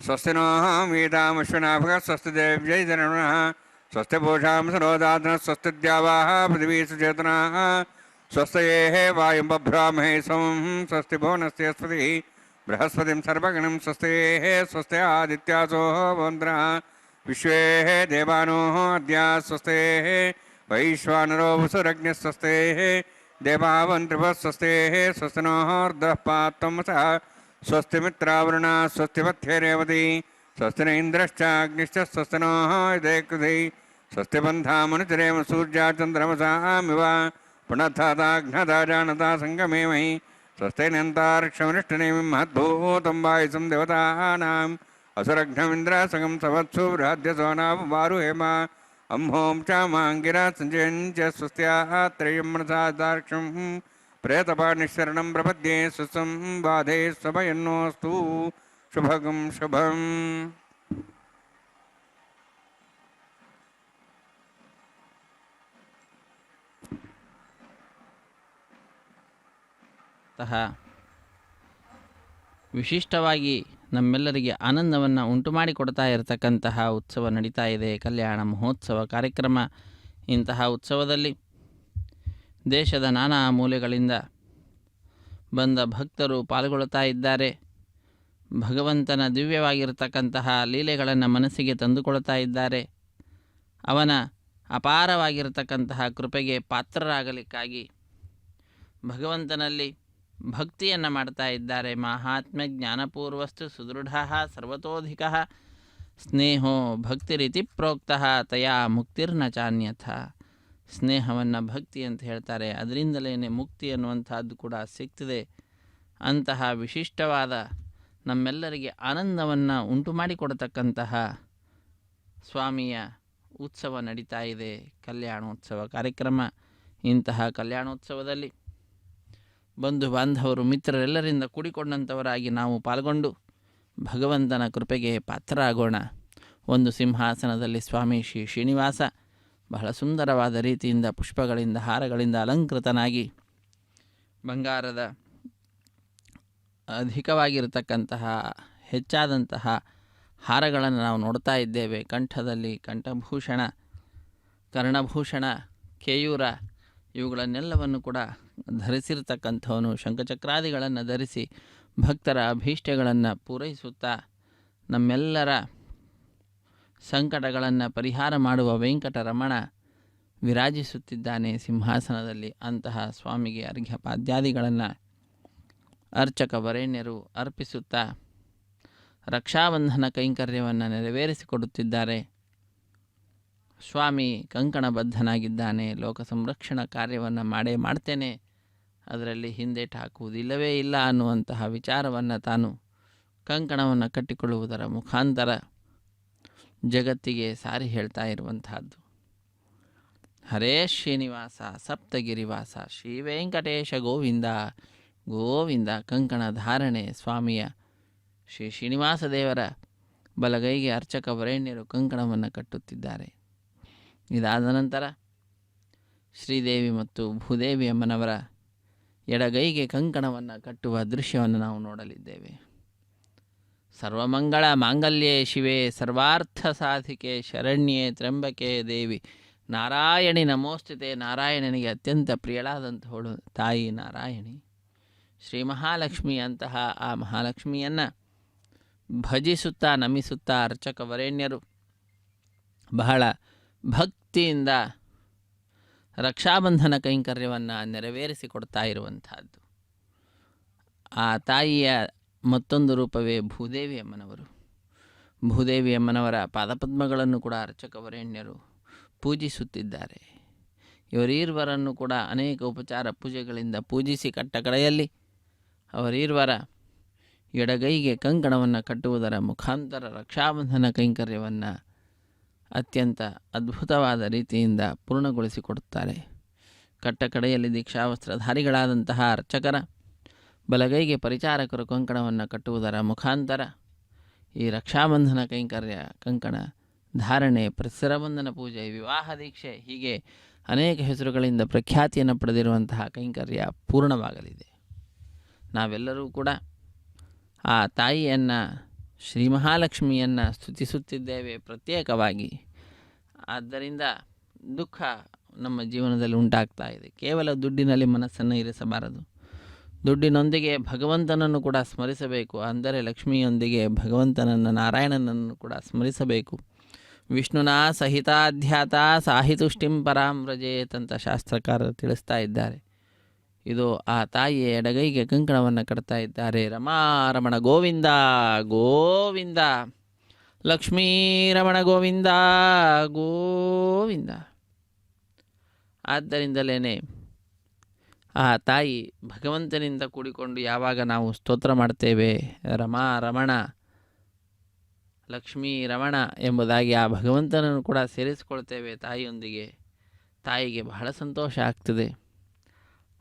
Speaker 1: ಸ್ವಸ್ತಿ ನೋ ವೇದಾಮಶ್ವನಾಭ ಸ್ವಸ್ತಿ ದೇವ್ಯೈ ಧನುನಃ ಸ್ವಸ್ತಿ ಪೂಷಾಂ ಸರೋದಾತನಃ ಸ್ವಸ್ತಿ ದ್ಯಾವಾಃ ಪೃಥಿವೀ ಸುಚೇತನಃ ಸ್ವಸ್ತಯೇಃ ವಾಯುಂ ಬಭ್ರಾಮಹೇ ಸೋಮಂ ಸ್ವಸ್ತಿ ಭುವನಸ್ಯಸ್ಪತಿಃ ಬೃಹಸ್ಪತಿಂ ಸರ್ವಗಣಂ ಸ್ವಸ್ತಯೇಃ ಸ್ವಸ್ತಿ ಆದಿತ್ಯಾಸೋ ಭವಂತಃ ವಿಶ್ವೇಃ ದೇವಾನೋ ಅದ್ಯ ಸ್ವಸ್ತೇಃ ವೈಶ್ವಾನರೋ ವಸುರಗ್ನಿಃ ಸ್ವಸ್ತೇಃ ದೇವಾವಂತೃಪಃ ಸ್ವಸ್ತೇಃ ಸ್ವಸ್ತಿ ನೋ ರ್ದಃ ಪಾತ್ತಮಸಃ ಸ್ವಸ್ತಿ ಮಿತ್ರಾವರುಣ ಸ್ವಸ್ತಿ ಮಧ್ಯೆ ರೇವತಿ ಸ್ವಸ್ತಿ ನ ಇಂದ್ರಶ್ಚಾಗ್ನಿಶ್ಚ ಸ್ವಸ್ತಿ ನೋ ಇದೇ ಕೃಧಿ ಸ್ವಸ್ತಿ ಬಂಧಾಮನುಚರೇಮ ಸೂರ್ಯಾ ಚಂದ್ರಮಸಾಮಿವ ಪುನಃತಾಗ್ನತಾ ಜಾನತಾ ಸಂಗಮೇಮಹಿ ಸ್ವಸ್ತಿ ನಂತಾರ್ಕ್ಷಮನಿಷ್ಠನೇಮಿ ಮಹದ್ಭೂತಂ ವಾಯುಸಂ ದೇವತಾನಾಂ ಅಸುರಘ್ನಮಿಂದ್ರ ಸಗಂ ಸವತ್ಸು ಬೃಹದ್ಯಸೋ ನಾಮ ವಾರು ಹೇಮ ಅಂಹೋಂ ಚಾಮಾಂಗಿರ ಸಂಜಯಂಚ ಸ್ವಸ್ತ್ಯಾಃ ತ್ರಯಂ ಮನಸಾದಾರ್ಕ್ಷಂ ಪ್ರೇತಪಾಣಿಶರಣಂ ಪ್ರಪದ್ಯೆ ಸುಸಂ ಬಾಧೆ ಸ್ವಭಯನ್ನೋಸ್ತು ಶುಭಗಂ ಶುಭಂ.
Speaker 2: ವಿಶಿಷ್ಟವಾಗಿ ನಮ್ಮೆಲ್ಲರಿಗೆ ಆನಂದವನ್ನು ಉಂಟು ಮಾಡಿಕೊಡ್ತಾ ಇರತಕ್ಕಂತಹ ಉತ್ಸವ ನಡೀತಾ ಇದೆ, ಕಲ್ಯಾಣ ಮಹೋತ್ಸವ ಕಾರ್ಯಕ್ರಮ. ಇಂತಹ ಉತ್ಸವದಲ್ಲಿ ದೇಶದ ನಾನಾ ಮೂಲೆಗಳಿಂದ ಬಂದ ಭಕ್ತರು ಪಾಲ್ಗೊಳ್ಳುತ್ತಾ ಇದ್ದಾರೆ. ಭಗವಂತನ ದಿವ್ಯವಾಗಿರತಕ್ಕಂತಹ ಲೀಲೆಗಳನ್ನು ಮನಸ್ಸಿಗೆ ತಂದುಕೊಳ್ತಾ ಇದ್ದಾರೆ. ಅವನ ಅಪಾರವಾಗಿರತಕ್ಕಂತಹ ಕೃಪೆಗೆ ಪಾತ್ರರಾಗಲಿಕ್ಕಾಗಿ ಭಗವಂತನಲ್ಲಿ ಭಕ್ತಿಯನ್ನು ಮಾಡ್ತಾ ಇದ್ದಾರೆ. ಮಾಹಾತ್ಮ್ಯ ಜ್ಞಾನಪೂರ್ವಸ್ತು ಸುದೃಢ ಸರ್ವತೋಧಿಕ ಸ್ನೇಹೋ ಭಕ್ತಿರಿತಿ ಪ್ರೋಕ್ತಃ ತಯಾ ಮುಕ್ತಿರ್ನ ಚಾನ್ಯಥ. ಸ್ನೇಹವನ್ನು ಭಕ್ತಿ ಅಂತ ಹೇಳ್ತಾರೆ. ಅದರಿಂದಲೇ ಮುಕ್ತಿ ಅನ್ನುವಂಥದ್ದು ಕೂಡ ಸಿಗ್ತದೆ. ಅಂತಹ ವಿಶಿಷ್ಟವಾದ ನಮ್ಮೆಲ್ಲರಿಗೆ ಆನಂದವನ್ನು ಉಂಟು ಮಾಡಿಕೊಡತಕ್ಕಂತಹ ಸ್ವಾಮಿಯ ಉತ್ಸವ ನಡೀತಾ ಇದೆ, ಕಲ್ಯಾಣೋತ್ಸವ ಕಾರ್ಯಕ್ರಮ. ಇಂತಹ ಕಲ್ಯಾಣೋತ್ಸವದಲ್ಲಿ ಬಂಧು ಬಾಂಧವರು ಮಿತ್ರರೆಲ್ಲರಿಂದ ಕೂಡಿಕೊಂಡಂಥವರಾಗಿ ನಾವು ಪಾಲ್ಗೊಂಡು ಭಗವಂತನ ಕೃಪೆಗೆ ಪಾತ್ರರಾಗೋಣ. ಒಂದು ಸಿಂಹಾಸನದಲ್ಲಿ ಸ್ವಾಮಿ ಶ್ರೀ ಶ್ರೀನಿವಾಸ ಬಹಳ ಸುಂದರವಾದ ರೀತಿಯಿಂದ ಪುಷ್ಪಗಳಿಂದ ಹಾರಗಳಿಂದ ಅಲಂಕೃತನಾಗಿ ಬಂಗಾರದ ಅಧಿಕವಾಗಿರತಕ್ಕಂತಹ ಹೆಚ್ಚಾದಂತಹ ಹಾರಗಳನ್ನು ನಾವು ನೋಡ್ತಾ ಇದ್ದೇವೆ. ಕಂಠದಲ್ಲಿ ಕಂಠಭೂಷಣ, ಕರ್ಣಭೂಷಣ, ಕೇಯೂರ ಇವುಗಳನ್ನೆಲ್ಲವನ್ನು ಕೂಡ ಧರಿಸಿರ್ತಕ್ಕಂಥವನು. ಶಂಖಚಕ್ರಾದಿಗಳನ್ನು ಧರಿಸಿ ಭಕ್ತರ ಅಭೀಷ್ಟಗಳನ್ನು ಪೂರೈಸುತ್ತಾ ನಮ್ಮೆಲ್ಲರ ಸಂಕಟಗಳನ್ನು ಪರಿಹಾರ ಮಾಡುವ ವೆಂಕಟರಮಣ ವಿರಾಜಿಸುತ್ತಿದ್ದಾನೆ ಸಿಂಹಾಸನದಲ್ಲಿ. ಅಂತಹ ಸ್ವಾಮಿಗೆ ಅರ್ಘ್ಯಪಾದ್ಯಾದಿಗಳನ್ನು ಅರ್ಚಕ ವರೇಣ್ಯರು ಅರ್ಪಿಸುತ್ತಾ ರಕ್ಷಾಬಂಧನ ಕೈಂಕರ್ಯವನ್ನು ನೆರವೇರಿಸಿಕೊಡುತ್ತಿದ್ದಾರೆ. ಸ್ವಾಮಿ ಕಂಕಣಬದ್ಧನಾಗಿದ್ದಾನೆ. ಲೋಕ ಸಂರಕ್ಷಣಾ ಕಾರ್ಯವನ್ನು ಮಾಡ್ತೇನೆ, ಅದರಲ್ಲಿ ಹಿಂದೇಟು ಹಾಕುವುದಿಲ್ಲವೇ ಇಲ್ಲ ಅನ್ನುವಂತಹ ವಿಚಾರವನ್ನು ತಾನು ಕಂಕಣವನ್ನು ಕಟ್ಟಿಕೊಳ್ಳುವುದರ ಮುಖಾಂತರ ಜಗತ್ತಿಗೆ ಸಾರಿ ಹೇಳ್ತಾ ಇರುವಂತಹದ್ದು. ಹರೇ ಶ್ರೀನಿವಾಸ ಸಪ್ತಗಿರಿವಾಸ ಶ್ರೀ ವೆಂಕಟೇಶ ಗೋವಿಂದ ಗೋವಿಂದ. ಕಂಕಣ ಧಾರಣೆ ಸ್ವಾಮಿಯ ಶ್ರೀ ಶ್ರೀನಿವಾಸ ದೇವರ ಬಲಗೈಗೆ ಅರ್ಚಕ ವರೇಣ್ಯರು ಕಂಕಣವನ್ನು ಕಟ್ಟುತ್ತಿದ್ದಾರೆ. ಇದಾದ ನಂತರ ಶ್ರೀದೇವಿ ಮತ್ತು ಭೂದೇವಿ ಅಮ್ಮನವರ ಎಡಗೈಗೆ ಕಂಕಣವನ್ನು ಕಟ್ಟುವ ದೃಶ್ಯವನ್ನು ನಾವು ನೋಡಲಿದ್ದೇವೆ. ಸರ್ವಮಂಗಳ ಮಾಂಗಲ್ಯೆ ಶಿವೆ ಸರ್ವಾರ್ಥ ಸಾಧಿಕೆ ಶರಣ್ಯೆ ತ್ರ್ಯಂಬಕೆ ದೇವಿ ನಾರಾಯಣಿ ನಮೋಸ್ತುತೆ. ನಾರಾಯಣನಿಗೆ ಅತ್ಯಂತ ಪ್ರಿಯಳಾದಂಥವಳು ತಾಯಿ ನಾರಾಯಣಿ. ಶ್ರೀ ಮಹಾಲಕ್ಷ್ಮಿ ಅಂತಹ ಆ ಮಹಾಲಕ್ಷ್ಮಿಯನ್ನು ಭಜಿಸುತ್ತಾ ನಮಿಸುತ್ತಾ ಅರ್ಚಕ ವರೇಣ್ಯರು ಬಹಳ ಭಕ್ತಿಯಿಂದ ರಕ್ಷಾಬಂಧನ ಕೈಂಕರ್ಯವನ್ನು ನೆರವೇರಿಸಿಕೊಡ್ತಾ ಇರುವಂಥದ್ದು. ಆ ತಾಯಿಯ ಮತ್ತೊಂದು ರೂಪವೇ ಭೂದೇವಿ ಅಮ್ಮನವರು. ಭೂದೇವಿ ಅಮ್ಮನವರ ಪಾದಪದ್ಮಗಳನ್ನು ಕೂಡ ಅರ್ಚಕ ವರೇಣ್ಯರು ಪೂಜಿಸುತ್ತಿದ್ದಾರೆ. ಇವರೀರ್ವರನ್ನು ಕೂಡ ಅನೇಕ ಉಪಚಾರ ಪೂಜೆಗಳಿಂದ ಪೂಜಿಸಿ ಕಟ್ಟ ಕಡೆಯಲ್ಲಿ ಅವರೀರ್ವರ ಎಡಗೈಗೆ ಕಂಕಣವನ್ನು ಕಟ್ಟುವುದರ ಮುಖಾಂತರ ರಕ್ಷಾಬಂಧನ ಕೈಂಕರ್ಯವನ್ನು ಅತ್ಯಂತ ಅದ್ಭುತವಾದ ರೀತಿಯಿಂದ ಪೂರ್ಣಗೊಳಿಸಿಕೊಡುತ್ತಾರೆ. ಕಟ್ಟ ಕಡೆಯಲ್ಲಿ ದೀಕ್ಷಾವಸ್ತ್ರಧಾರಿಗಳಾದಂತಹ ಅರ್ಚಕರ ಬಲಗೈಗೆ ಪರಿಚಾರಕರು ಕಂಕಣವನ್ನು ಕಟ್ಟುವುದರ ಮುಖಾಂತರ ಈ ರಕ್ಷಾಬಂಧನ ಕೈಂಕರ್ಯ, ಕಂಕಣ ಧಾರಣೆ, ಪ್ರಸರಬಂಧನ ಪೂಜೆ, ವಿವಾಹ ದೀಕ್ಷೆ ಹೀಗೆ ಅನೇಕ ಹೆಸರುಗಳಿಂದ ಪ್ರಖ್ಯಾತಿಯನ್ನು ಪಡೆದಿರುವಂತಹ ಕೈಂಕರ್ಯ ಪೂರ್ಣವಾಗಲಿದೆ. ನಾವೆಲ್ಲರೂ ಕೂಡ ಆ ತಾಯಿಯನ್ನು, ಶ್ರೀ ಮಹಾಲಕ್ಷ್ಮಿಯನ್ನು ಸ್ತುತಿಸುತ್ತಿದ್ದೇವೆ ಪ್ರತ್ಯೇಕವಾಗಿ. ಆದ್ದರಿಂದ ದುಃಖ ನಮ್ಮ ಜೀವನದಲ್ಲಿ ಉಂಟಾಗ್ತಾ ಇದೆ. ಕೇವಲ ದುಡ್ಡಿನಲ್ಲಿ ಮನಸ್ಸನ್ನು ಇರಿಸಬಾರದು. ದುಡ್ಡಿನೊಂದಿಗೆ ಭಗವಂತನನ್ನು ಕೂಡ ಸ್ಮರಿಸಬೇಕು. ಅಂದರೆ ಲಕ್ಷ್ಮಿಯೊಂದಿಗೆ ಭಗವಂತನನ್ನು, ನಾರಾಯಣನನ್ನು ಕೂಡ ಸ್ಮರಿಸಬೇಕು. ವಿಷ್ಣುನಾ ಸಹಿತಾಧ್ಯಾತ ಸಾಹಿತುಷ್ಟಿಂ ಪರಾಂ ವ್ರಜೇತ್ ಅಂತ ಶಾಸ್ತ್ರಕಾರರು ತಿಳಿಸ್ತಾ ಇದ್ದಾರೆ. ಇದು ಆ ತಾಯಿಯ ಎಡಗೈಗೆ ಕಂಕಣವನ್ನು ಕಟ್ತಾ ಇದ್ದಾರೆ. ರಮಾರಮಣ ಗೋವಿಂದ ಗೋವಿಂದ, ಲಕ್ಷ್ಮೀರಮಣ ಗೋವಿಂದ ಗೋವಿಂದ. ಆದ್ದರಿಂದಲೇ ಆ ತಾಯಿ ಭಗವಂತನಿಂದ ಕೂಡಿಕೊಂಡು ಯಾವಾಗ ನಾವು ಸ್ತೋತ್ರ ಮಾಡ್ತೇವೆ, ರಮಾ ರಮಣ ಲಕ್ಷ್ಮೀ ರಮಣ ಎಂಬುದಾಗಿ ಆ ಭಗವಂತನನ್ನು ಕೂಡ ಸೇರಿಸಿಕೊಳ್ತೇವೆ ತಾಯಿಯೊಂದಿಗೆ, ತಾಯಿಗೆ ಬಹಳ ಸಂತೋಷ ಆಗ್ತದೆ.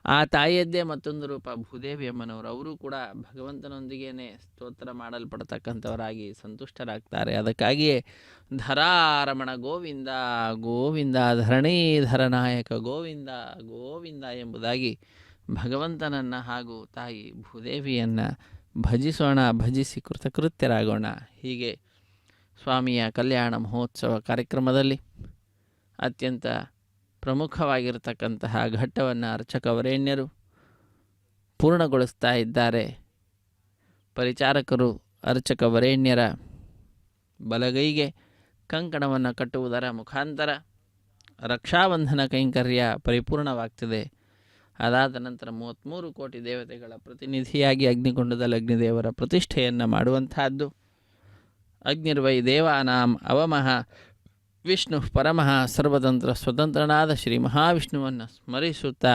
Speaker 2: ಆ ತಾಯಿಯದ್ದೇ ಮತ್ತೊಂದು ರೂಪ ಭೂದೇವಿ ಅಮ್ಮನವರು. ಅವರು ಕೂಡ ಭಗವಂತನೊಂದಿಗೇ ಸ್ತೋತ್ರ ಮಾಡಲ್ಪಡ್ತಕ್ಕಂಥವರಾಗಿ ಸಂತುಷ್ಟರಾಗ್ತಾರೆ. ಅದಕ್ಕಾಗಿಯೇ ಧರಾರಮಣ ಗೋವಿಂದ ಗೋವಿಂದ, ಧರಣೀಧರ ನಾಯಕ ಗೋವಿಂದ ಗೋವಿಂದ ಎಂಬುದಾಗಿ ಭಗವಂತನನ್ನು ಹಾಗೂ ತಾಯಿ ಭೂದೇವಿಯನ್ನು ಭಜಿಸೋಣ, ಭಜಿಸಿ ಕೃತಕೃತ್ಯರಾಗೋಣ. ಹೀಗೆ ಸ್ವಾಮಿಯ ಕಲ್ಯಾಣ ಮಹೋತ್ಸವ ಕಾರ್ಯಕ್ರಮದಲ್ಲಿ ಅತ್ಯಂತ ಪ್ರಮುಖವಾಗಿರತಕ್ಕಂತಹ ಘಟ್ಟವನ್ನು ಅರ್ಚಕ ವರೇಣ್ಯರು ಪೂರ್ಣಗೊಳಿಸ್ತಾ ಇದ್ದಾರೆ. ಪರಿಚಾರಕರು ಅರ್ಚಕ ವರೇಣ್ಯರ ಬಲಗೈಗೆ ಕಂಕಣವನ್ನು ಕಟ್ಟುವುದರ ಮುಖಾಂತರ ರಕ್ಷಾಬಂಧನ ಕೈಂಕರ್ಯ ಪರಿಪೂರ್ಣವಾಗ್ತದೆ. ಅದಾದ ನಂತರ 33 ಕೋಟಿ ದೇವತೆಗಳ ಪ್ರತಿನಿಧಿಯಾಗಿ ಅಗ್ನಿಕುಂಡದಲ್ಲಿ ಅಗ್ನಿದೇವರ ಪ್ರತಿಷ್ಠೆಯನ್ನು ಮಾಡುವಂತಹದ್ದು. ಅಗ್ನಿರ್ವೈ ದೇವಾನಾಂ ಅವಮಃ ವಿಷ್ಣು ಪರಮಃ ಸರ್ವತಂತ್ರ ಸ್ವತಂತ್ರನಾದ ಶ್ರೀ ಮಹಾವಿಷ್ಣುವನ್ನು ಸ್ಮರಿಸುತ್ತಾ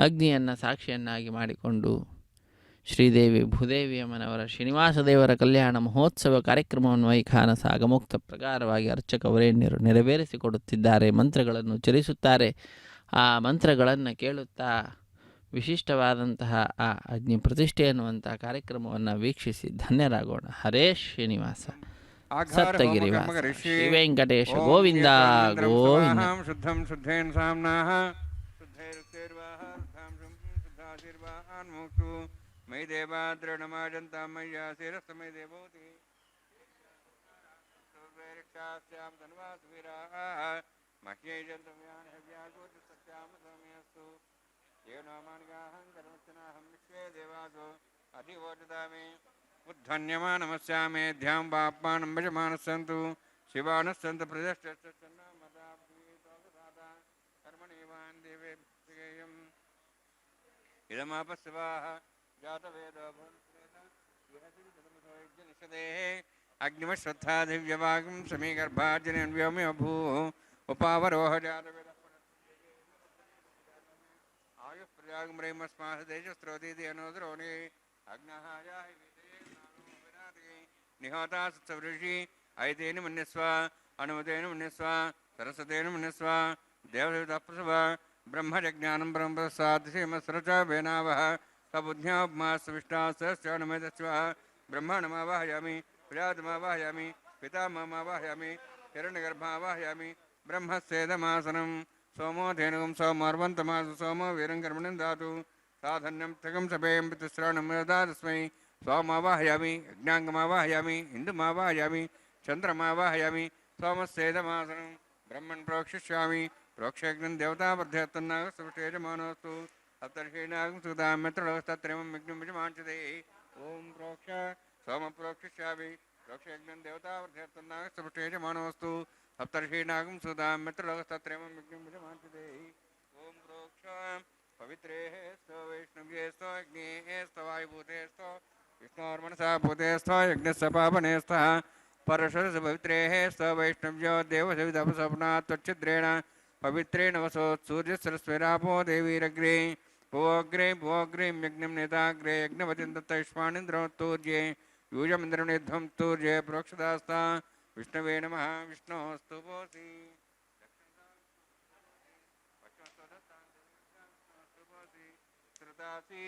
Speaker 2: ಅಗ್ನಿಯನ್ನು ಸಾಕ್ಷಿಯನ್ನಾಗಿ ಮಾಡಿಕೊಂಡು ಶ್ರೀದೇವಿ ಭೂದೇವಿ ಅಮ್ಮನವರ ಶ್ರೀನಿವಾಸ ದೇವರ ಕಲ್ಯಾಣ ಮಹೋತ್ಸವ ಕಾರ್ಯಕ್ರಮವನ್ನು ವೈಖಾನ ಸಾಗಮುಕ್ತ ಪ್ರಕಾರವಾಗಿ ಅರ್ಚಕ ವರೇಣ್ಯರು ನೆರವೇರಿಸಿಕೊಡುತ್ತಿದ್ದಾರೆ. ಮಂತ್ರಗಳನ್ನು ಉಚ್ಚರಿಸುತ್ತಾರೆ. ಆ ಮಂತ್ರಗಳನ್ನು ಕೇಳುತ್ತಾ ವಿಶಿಷ್ಟವಾದಂತಹ ಆ ಅಗ್ನಿ ಪ್ರತಿಷ್ಠೆ ಅನ್ನುವಂಥ ಕಾರ್ಯಕ್ರಮವನ್ನು ವೀಕ್ಷಿಸಿ ಧನ್ಯರಾಗೋಣ. ಹರೇ ಶ್ರೀನಿವಾಸ ಸಪ್ತಗಿರಿವಾಸ ಶ್ರೀ ವೆಂಕಟೇಶ ಗೋವಿಂದ ಗೋವಿಂದ.
Speaker 1: ಶುದ್ಧಂ ಶುದ್ಧೇನ ಸಾಮ್ನಾಃ ಶುದ್ಧೈರುಕ್ತೈರ್ವಾಹ ಶುದ್ಧಾಂಶಂ ಶುದ್ಧಾಶೀರ್ವಾಹಾನ್ ಮೋಕ್ಷು ಮೈ ದೇವಾ ದೃಢಮಾಜಂತಾಂ ಮಯ್ಯಾಸಿರಸ್ತ ಮೈ ದೇವೋತಿ ಸರ್ವೇರಿಕ್ಷಾಸ್ಯಾಂ ಧನ್ವಾಸುವೀರಾಃ ಮಹ್ಯೈಜಂತಂ ಯಾನಿ ಹವ್ಯಾಗೋತಿ ಸತ್ಯಾಮ ಸಮಯಸ್ತು ದೇವನಾಮಾನಿಗಾಹಂ ಕರ್ಮಚನಾಹಂ ವಿಶ್ವೇ ದೇವಾಸೋ ಅಧಿವೋಚದಾಮಿ ಉದ್ಧನ್ಯಮಾನಮಸ್ಯಾಮೇ ಧ್ಯಾಂ ಪಾಪ್ಮಾನಂ ಭಜಮಾನಸ್ಸಂತು ಶಿವಾನಸ್ಸಂತ ಪ್ರಜಶ್ಚನ್ನಮದಾಭೀತೋಗಸಾದ ಕರ್ಮಣೀವಾನ್ ದೇವೇಭ್ಯಂ ಇದಮಾಪಸ್ವಾಹ ಜಾತವೇದೋ ಭವಂತ್ರೇತ ನಿಷದೇಃ ಅಗ್ನಿಮಶ್ರದ್ಧಾ ದಿವ್ಯವಾಗಂ ಸಮೀಗರ್ಭಾರ್ಜನೇನ್ ವ್ಯೋಮ್ಯೋ ಭೂ ಉಪಾವರೋಹ ಜಾತವೇದ ಆಯುಃ ಪ್ರಜಾಗಂ ರೈಮಸ್ಮಾಹ ತೇಜಸ್ತ್ರೋದೀತಿ ಅನೋದ್ರೋಣಿ ಅಗ್ನಹಾಯಾಯ ನಿಹೋತಾ ಸತ್ಸವೃಷಿ ಐತೇನ ಮನ್ಯಸ್ವ ಅನುಮತೇನ ಮನ್ಯಸ್ವ ಸರಸ್ವತೇನ ಮನ್ಯಸ್ವ देवदेवता प्रसव ब्रह्मज्ञानं ब्रह्मप्रसादश्रीमस्रच वेनावः सबुद्ध्यामास्विष्टाश्च ब्रह्मणमावाहयामि प्रजातमावाहयामि पितामहमावाहयामि हिरण्यगर्भावाहयामि ब्रह्मस्येदमासनं सोमो धेनुगं सोमर्वन्तमासु सोमो वीरं कर्मणं दातु साधन्यं तकं सभेयं पितृश्रावणं दस्मै सोमावाहयामि यज्ञाङ्गमावाहयामि इन्दुमावाहयामि चन्द्रमावाहयामि सोमस्येदमासनं ब्रह्मन् प्रोक्षिष्यामि प्रोक्षयज्ञं देवतावर्धयत्तन्नागस्तुष्टेजमानोऽस्तु सप्तर्षीणागं सुधामित्रस्तत्रेमं यज्ञं विजमाञ्चते ॐ प्रोक्ष सोमप्रोक्षिष्यामि प्रोक्षयज्ञं देवतावर्धयत्तन्नागस्तुष्टेजमानोऽस्तु सप्तर्षीणागं सुधामित्रस्तत्रेमं यज्ञं विजमाञ्चते ॐ प्रोक्ष पवित्रेः स्तो वैष्णव्ये स्तो यज्ञे स्तो वायुभूते स्तो विष्णोर्मनसा भूते स्तो यज्ञस्य पावने स्तः परशुरस पवित्रेः स्त वैष्णव्यो देवसविदपसपना त्वच्छिद्रेण पवित्रेण वसोत् सूर्यसरस्वरापो देवीरग्रे भुवोग्रे भुवोग्रीं यज्ञं नेताग्रे यज्ञवतिं दत्तयुष्मानिन्द्रोत्तूर्ये यूयमिन्द्रनिध्वं तूर्ये प्रोक्षदास्ता विष्णवे नमः विष्णोस्तु भोसि श्रुतासि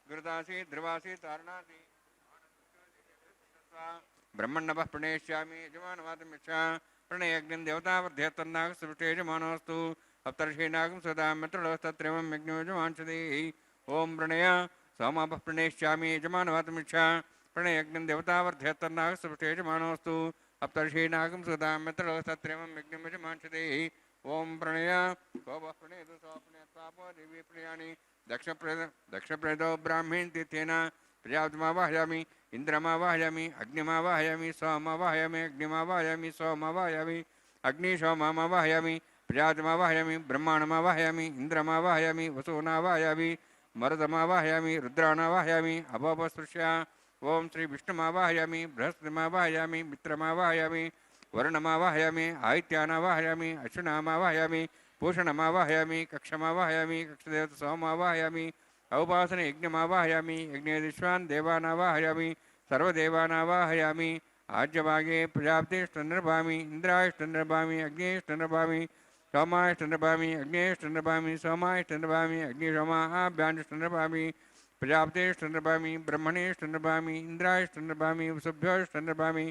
Speaker 1: गुरुदासि ध्रुवासि तारणासि ब्रह्मण्णवः प्रणेष्यामि यजमानवादमिच्छा प्रणयज्ञं देवतावर्धयत्तन्नागसृष्टेजमानोऽस्तु सप्तर्षीणागं सदा मित्रलोस्तत्रेवं यज्ञोजमांसति ॐ प्रणय सोमापः प्रणेष्यामि यजमानवादमिच्छा प्रणयज्ञं देवतावर्धयत्तन्नागसृष्टेजमानोऽस्तु सप्तर्षीणागं सदा मित्रलोस्तत्रेवं यज्ञोजमांसति ॐ प्रणय सोमः प्रणेतु सोपनेत्वापो देवी प्रियाणि दक्षप्रेदो ब्राह्मीण तीर्थेन प्रजापतिमावाहयामि इंद्रमावाहयामि अग्निमावाहयामि सोममावाहयामि अग्निमावाहयामि सोममावाहयामि अग्निशोममावाहयामि प्रजापतिमावाहयामि ब्रह्माणमावाहयामि इंद्रमावाहयामि वसूनावाहयामि मरुदमावाहयामि रुद्राणावाहयामि अभवस्पृश्य ओम श्री विष्णुमावाहयामि बृहस्पतिमावाहयामि मित्रमावाहयामि वरुणमावाहयामि आदित्यानावाहयामि अश्विनामावाहयामि पूषणमावाहयामि कक्षमावाहयामि कक्षदेवता सोमावाहयामि औपासने यज्ञमावाहयामि यज्ञेश्वान् देवानावाहयामि सर्वदेवानावाहयामि आज्यभागे प्रजापतिष्ठनिर्भामि इन्द्रायष्ठनिर्भामि अग्नेष्ठनिर्भामि सोमायष्ठनिर्भामि अग्नेष्ठनिर्भामि सोमायष्ठनिर्भामि अग्निशोमाभ्यान्ष्ठनिर्भामि प्रजापतिष्ठनिर्भामि ब्रह्मणेष्ठनिर्भामि इन्द्रायष्ठनिर्भामि वसुभ्योष्ठनिर्भामि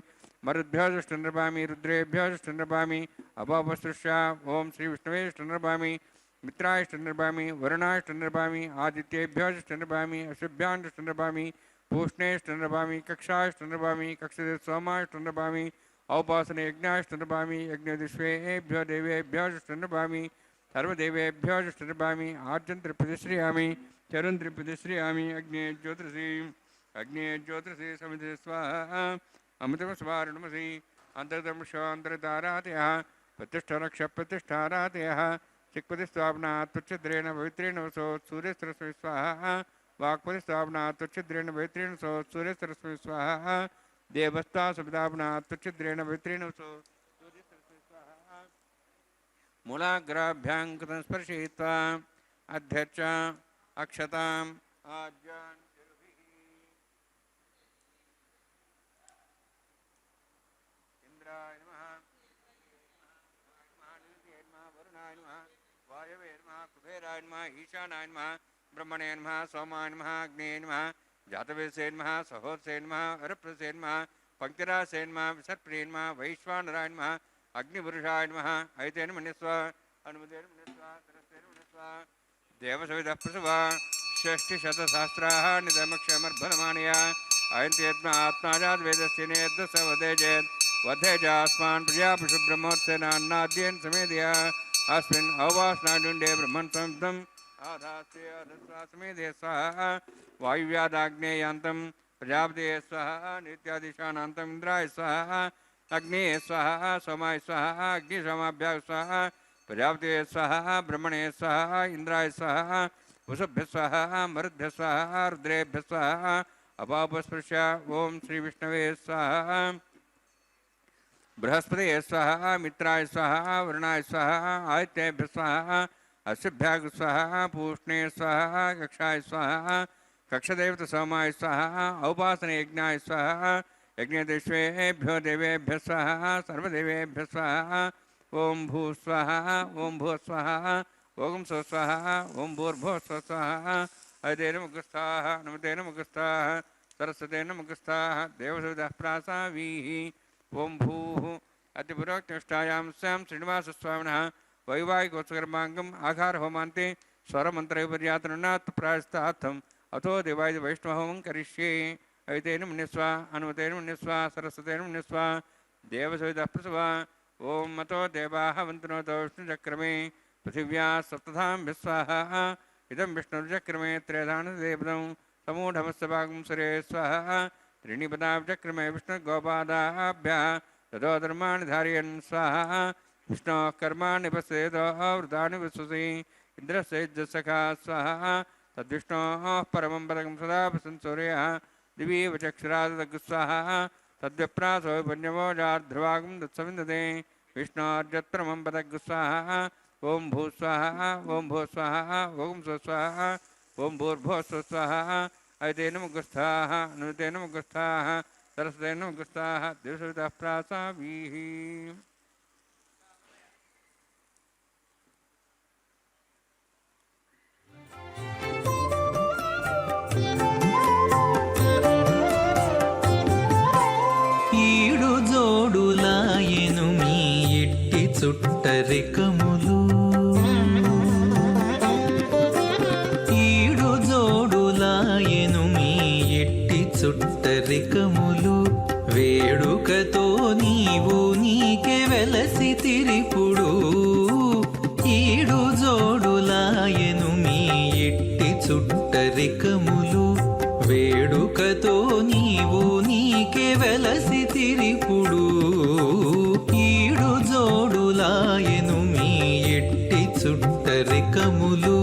Speaker 1: मरुद्भ्योष्ठनिर्भामि रुद्रेभ्योष्ठनिर्भामि अभवसृष्या ओम श्री विष्णुवेष्ठनिर्भामि मित्राष्टनिर्भामि वरुणाष्टनिर्भामि आदित्येभ्योष्टनिर्भामि अशुभ्याष्टनिर्भामि पूष्णेष्टनिर्भामि कक्षाष्टनिर्भामि कक्षदे सोमाष्टनिर्भामि औपासने यज्ञाष्टनिर्भामि यज्ञदिश्वेभ्यो देवेभ्योष्टनिर्भामि सर्वदेवेभ्योष्टनिर्भामि आर्जं त्रिप्रतिश्रियामि चरुं त्रिप्रतिश्रियामि अग्ने ज्योतिषि समिधे स्वाहा अमृतमस्वारणमसि अन्तर्दंशान्तरतारातयः प्रतिष्ठारक्षप्रतिष्ठारातयः चिक्पतिस्वापना तुच्छद्रेण पवित्रेण वसो सूर्यसरस्वती स्वाहा वाक्पतिस्वापना तुच्छद्रेण पवित्रेण वसो सूर्यसरस्वती स्वाहा देवस्ता सुपदापना तुच्छद्रेण पवित्रेण वसो सूर्यसरस्वती स्वाहा मूलाग्राभ्यां कृतं स्पर्शयित्वा अध्यक्ष अक्षताम् आज्ञान् इंद्राय नमः वरुणाय नमः वायवे नमः कुबेराय नमः ईशानाय नमः ब्रह्मणे नमः सोमाय नमः अग्नेय नमः जातवेदसे नमः सहोदसे नमः अरप्रसे नमः पंक्तिरासे नमः विसर्प्रिये नमः वैश्वानराय नमः अग्निपुरुषाय नमः ऐतेन मन्यस्व अनुमतेन मन्यस्व सरस्तेन मन्यस्व देवसविदः प्रसवा षष्टिशतसहस्राः निधमक्षमर्भरमाणया अयन्ति यत्न आत्माजात् वेदस्य नेद्दस वदेजेत् वधेजास्मान् प्रजापशु ब्रह्मोत्सेनान्नाद्येन समेदया अस्मिन् अवासनाडुण्डे ब्रह्मन् संस्थम् आधास्ते अधस्वासमेधे स्वाहा वायुव्यादाग्नेयान्तं प्रजापतये स्वाहा नित्यादिशानान्तं इन्द्राय स्वाहा अग्नेये स्वाहा सोमाय स्वाहा अग्निशोमाभ्याः स्वाहा प्रजापतये स्वाहा ब्रह्मणे स्वाहा इन्द्राय स्वाहा वसुभ्यः स्वाहा मरुद्भ्यः स्वाहा रुद्रेभ्यः स्वाहा अपापस्पृश्य ओम श्री विष्णवे स्वाहा बृहस्पतये स्वाहा मित्राय स्वाहा वरुणाय स्वाहा आदित्येभ्यः स्वाहा अश्विभ्याग स्वाहा पूष्णे स्वाहा कक्षाय स्वाहा कक्षदेवता सोमाय स्वाहा औपासने यज्ञाय स्वाहा यज्ञदेश्वेभ्यो देवेभ्यः स्वाहा सर्वदेवेभ्यः स्वाहा ఓం భూ స్వహ ఓం భూ స్వహ ఓం స్వ స్వహ ఓం భూర్భో స్వ స్వహ అదేన ముఖస్థాః నమతేన ముఖస్థాః సరస్వతేన ముఖస్థాః దేవసవిదః ప్రాసావీః ఓం భూః అతిపురోక్తిష్టాయాం స్యాం శ్రీనివాసస్వామినः వైవాహికోత్సకర్మాంగం ఆహార హోమాంతే స్వరమంత్రైపర్యాతనున్నాత్ ప్రాయస్తార్థం అథో దేవాయ వైష్ణవహోమం కరిష్యే అయితేన మునిస్వ అనుమతేన మునిస్వ సరస్వతేన మునిస్వ దేవసవిదః ప్రసవ ఓం అతో దేవాః వంతునోతో విష్ణుచక్రమే పృథివ్యా సప్తధాం విశ్వాః ఇదం విష్ణుర్చక్రమే త్రేధానదేవదం సమూఢమస్య భాగం సురే స్వః త్రీణి పదాబ్జక్రమే విష్ణుర్గోపాదాభ్యः ततो धर्माणि धारयन् स्वाहा विष्णोः कर्माणि पश्येतो वृतानि विश्वसि इन्द्रस्य सखा स्वाहा तद्विष्णोः परमं पदकं सदा पश्यन् सूर्यः दिवीव चक्षुरादग्स्वाहा तद्विप्रासो विपन्यवोजार्ध्रुवागं दत्सविन्दते विष्णोर्यत्परमं पदग्स्वाहा ओं भूस्वाहा ओं भूस्वाहा ओं स्वस्वाहा ओं भूर्भुवः स्वस्वाहा ऐतेन मुखस्थाः अनुतेन मुखस्थाः सरस्वतेन मुखस्थाः देवसवितः प्रासावीः
Speaker 3: ఈడు జోడులాయెను మీ ఇట్టి చుట్టరికములు ఈడు జోడులాయెను మీ ఇట్టి చుట్టరికములు వేడుకతో నీవు నీకే వెలసి తిరిపుడు ఈడు జోడులాయెను మీ ఇట్టి చుట్టరికములు వేడుకతో నీవు నీకే వెలసి తిరిపుడు ఈడు జోడులాయెను మీ ఎట్టి చుట్టరికములు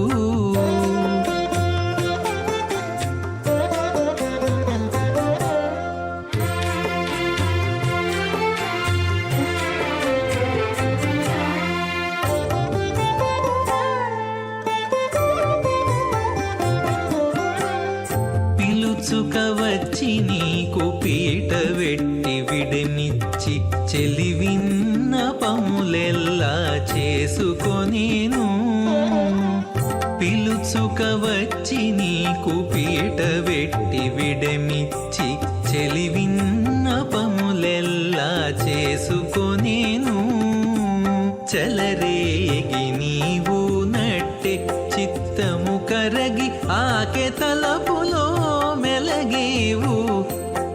Speaker 3: పిలుచుక వచ్చి నీకు పీట వెట్టి విడమిచ్చి చెలివిన్న పములెల్లా చేసుకొనేను పిలుచుక వచ్చి నీకు పీట వెట్టి విడమిచ్చి చెలివిన్న పములెల్లా చేసుకొనేను చలరేగి నీవు నట్టె చిత్తము కరగి ఆకె తలపులో మెలగేవు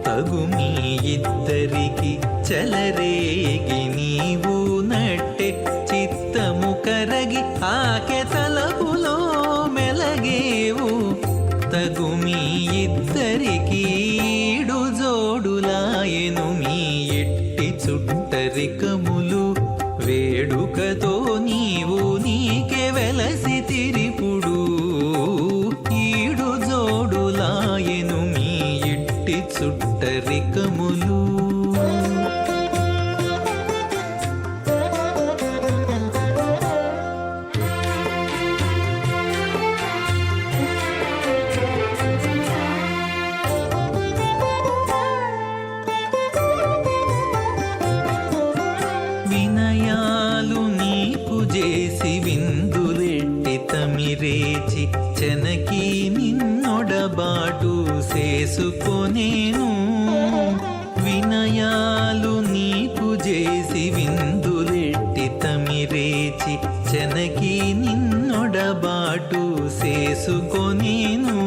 Speaker 3: తగు మీ ఇద్దరికి చలరేగి నీవు నట్టె చిత్తము కరగి ఆకె తలపులో మెలగేవు తగు మీ ఇద్దరికి ఈడు జోడులాయెను మీ ఎట్టి చుట్టరికములు వేడుకతో నీవు నీకే వెలసి తిరిపుడు ఈడు జోడులాయెను మీ ఇట్టి చుట్టరికములు వినయాలు నీకు చేసి విందులెట్టి తమిరేచి చెనకి నిన్నొడబాటు చేసుకొనేను వినయాలు నీకు చేసి విందులెట్టి తమిరేచి చెనకి నిన్నొడబాటు చేసుకొనేను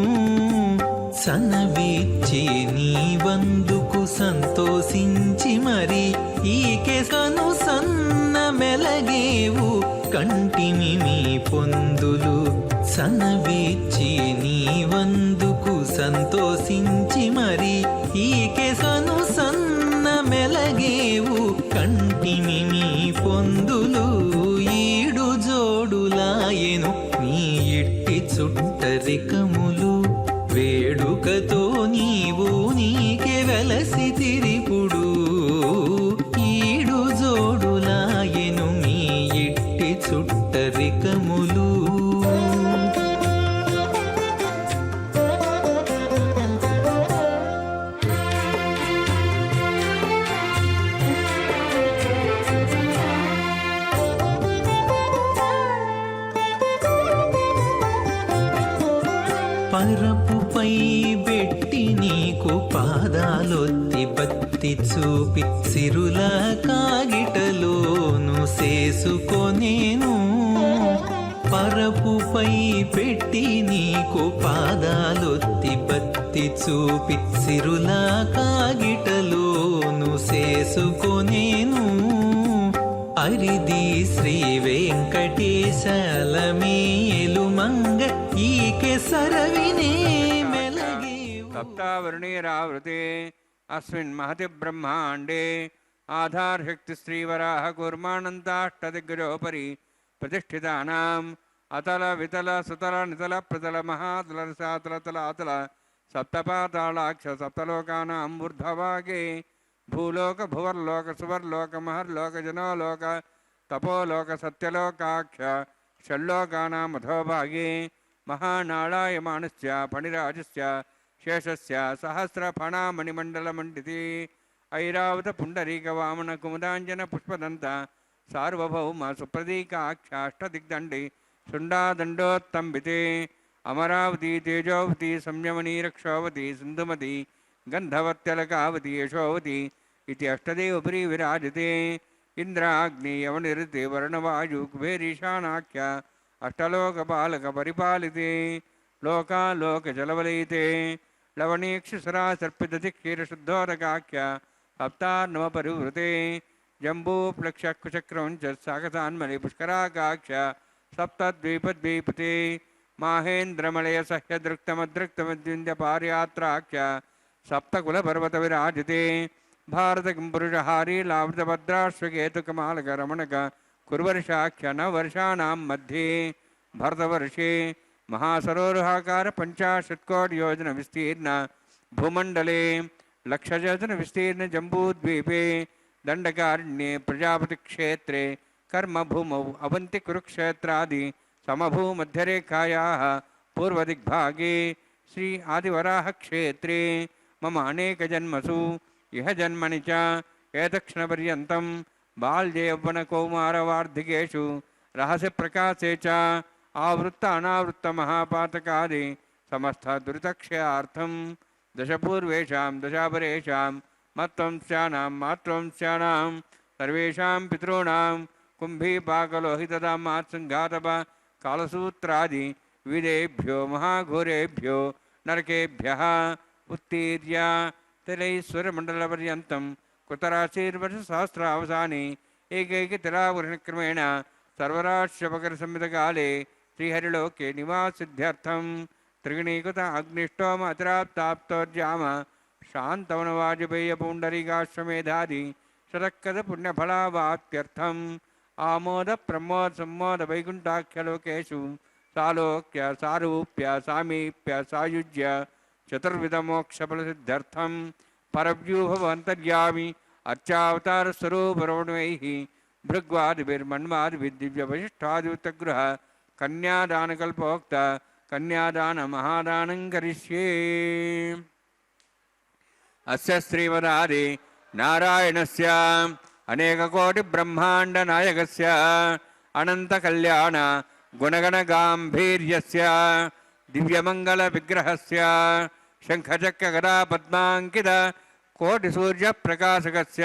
Speaker 3: సనవిచ్చి నీ వందుకు సంతోషించి మరి ఈకె కను సన్న మెలగేవు కంటిమి మీ పొందులు సనవిచ్చి నీ వందుకు సంతోషించి మరి ఈకె కను సన్న మెలగేవు కంటిమి మీ పొందులు ఈడు జోడులాయెను మీ ఇట్టి చుట్టరికములు వేడుకతో నీవు నీకే వెలసి తిరిపుడు ఈడు జోడులాయెను మీ ఇట్టి చుట్టరికములు బత్తి చూపి సిరుల కాగిటలోను చేసుకొనేను. పరపుపై పెట్టి నీకు పాదాలొత్తి బత్తి చూపి సిరుల కాగిటలోను చేసుకొనేను. అరిది శ్రీ వెంకటేశాలమేలు మంగ ఈకె సరవినే మెలగే.
Speaker 1: సప్తావరుణీరావృతే అస్మిన్ మహతి బ్రహ్మాండే ఆధారశక్తి శ్రీవరాహ కూర్మానంతాష్టదిగ్గజోపరి ప్రతిష్ఠితానాం అతల వితల సుతల నితల ప్రతల మహాతల రసాతల తల అతల సప్తపాతాళాక్ష సప్తలోకానాం ఊర్ధ్వభాగే భూలోక భువర్లోక సువర్లోక మహర్లోక జనోలోక తపోలోక సత్యలోకాక్ష షల్లోకానాం అధోభాగే మహానాళాయమానస్య ఫణిరాజస్య శేషస్య సహస్రఫణామణిమండలమండితి ఐరావత పుండరీక వామన కుముదాంజన పుష్పదంత సార్వభౌమ సుప్రదీకాక్షాష్టదిగ్దండి శుండాదండోత్తంబితే అమరావతి తేజోవతి సంయమనీ రక్షోవతి సింధుమతి గంధవత్యలకావతి యశోవతి ఇది అష్టదేవపురీ విరాజతే. ఇంద్రాగ్ని యవనిరితే వర్ణవాయు కుబేరీశానాఖ్య అష్టలోకపాలక పరిపాలితే. లోకాలోకజలవలయితే లవణీక్షుసరా సర్పితతి క్షీరశుద్ధోదకాఖ్య సప్తార్ణవపరివృతే. జంబూప్లక్షకుచక్రం చ సాగసాన్మలి పుష్కరాకాక్ష సప్తద్వీపద్వీపతే. మాహేంద్రమలయ సహ్యదృక్తమదృక్తమద్వింద్యపార్యాత్రాఖ్య సప్తకులపర్వత విరాజతే. భారతకింపురుషహారీ లావృతభద్రాశ్వకేతుకమాలక రమణక కుర్వర్షాఖ్య నవర్షాణం మధ్యే భరతవర్షే మహాసరోరుహాకార 50 కోటి యోజన విస్తీర్ణ భూమండలే లక్షయోజన విస్తీర్ణ జంబూద్వీపే దండకారణ్యే ప్రజాపతి క్షేత్రే కర్మభూమౌ అవంతి కురుక్షేత్రాది సమభూమధ్యరేఖాయాः పూర్వదిగ్భాగే శ్రీ ఆదివరాహ క్షేత్రే మమ అనేకజన్మసు ఇహ జన్మని చ ఏతక్షణపర్యంతం బాల్య యౌవన కౌమారవార్ధికేషు రహస్య ప్రకాశే చ ఆవృత్త అనావృత్త మహాపాతకాది సమస్త దురితక్షయార్థం దశపూర్వేషాం దశాపరేషాం మత్వంశానాం మాతృవంశానాం సర్వేషాం పితॄణాం కుంభీపాకలోహితదామాత్సంఘాతప కాలసూత్రాది విదేభ్యో మహాఘోరేభ్యో నరకేభ్యః ఉత్తీర్య తిలైశ్వరమండలపర్యంతం కుతరాశీర్వర్షసహస్రావసానే ఏకైకతిలావృషక్రమేణ సర్వరాశ్యపకరసంహితకాలే శ్రీహరిలోకే నివాసిద్ధ్యర్థం త్రిగుణీకృత అగ్నిష్టోమ అతిరాప్తాప్తోర్యామ శాంతవనవాజపేయ పుండరీకాశ్వమేధాది శతక్కద పుణ్యఫలావాప్త్యర్థం ఆమోద ప్రమోద సంమోద వైకుంఠాఖ్యలోకేషు సాలోక్య సారూప్య సామీప్య సాయుజ్య చతుర్విధమోక్షఫలసిద్ధ్యర్థం పరవ్యూహవంతర్యామి అర్చావతారస్వరూపరమణైః భృగ్వాదిభిర్మన్వాదిభిర్దివ్యవశిష్టాదివృత్తగృహ కన్యాదానకల్పోక్త కన్యాదాన మహాదానం కరిష్యే. అస్య శ్రీమదాది నారాయణస్య అనేకకోటి బ్రహ్మాండ నాయకస్య అనంత కళ్యాణ గుణగణ గాంభీర్యస్య దివ్యమంగళ విగ్రహస్య శంఖచక్ర గదా పద్మాంకిత కోటి సూర్య ప్రకాశకస్య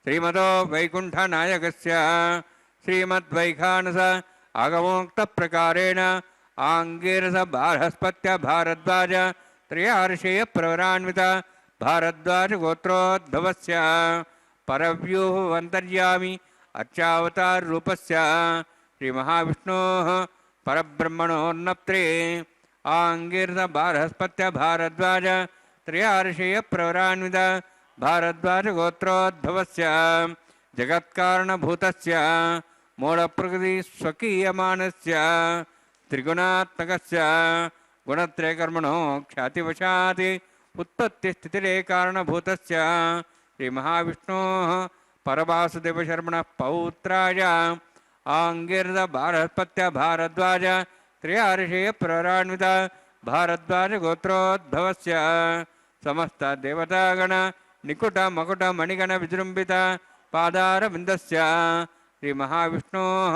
Speaker 1: శ్రీమదో వైకుంఠ నాయకస్య శ్రీమద్వైఖానస ఆగమోక్త ప్రకారేణ ఆంగీరస బారహస్పత్య భారద్వాజ త్రయార్షేయ ప్రవరాన్విత భారద్వాజ గోత్రోద్భవస్య పరవ్యూహవంతర్యామి అర్చావతార రూపస్య శ్రీ మహావిష్ణోః పరబ్రహ్మణోర్నప్త్రే ఆంగీరస బారహస్పత్య భారద్వాజ త్రయార్షేయ ప్రవరాన్విత భారద్వాజ గోత్రోద్భవస్య జగత్కారణభూతస్య మూఢప్రకృతి స్వకీయమానస్య త్రిగుణాత్మకస్య గుణత్రయకర్మణో ఖ్యాతివశాత్ ఉత్పత్తిస్థితిరేకారణభూతస్య శ్రీ మహావిష్ణోః పరవాసుదేవశర్మణः పౌత్రాయ ఆంగీరస బారహస్పత్య భారద్వాజ త్రయార్షేయ ప్రవరాన్విత భారద్వాజ గోత్రోద్భవస్య సమస్త దేవతాగణ నికుట మకుట మణిగణ విజృంభిత పాదారవిందస్య శ్రీ మహావిష్ణోః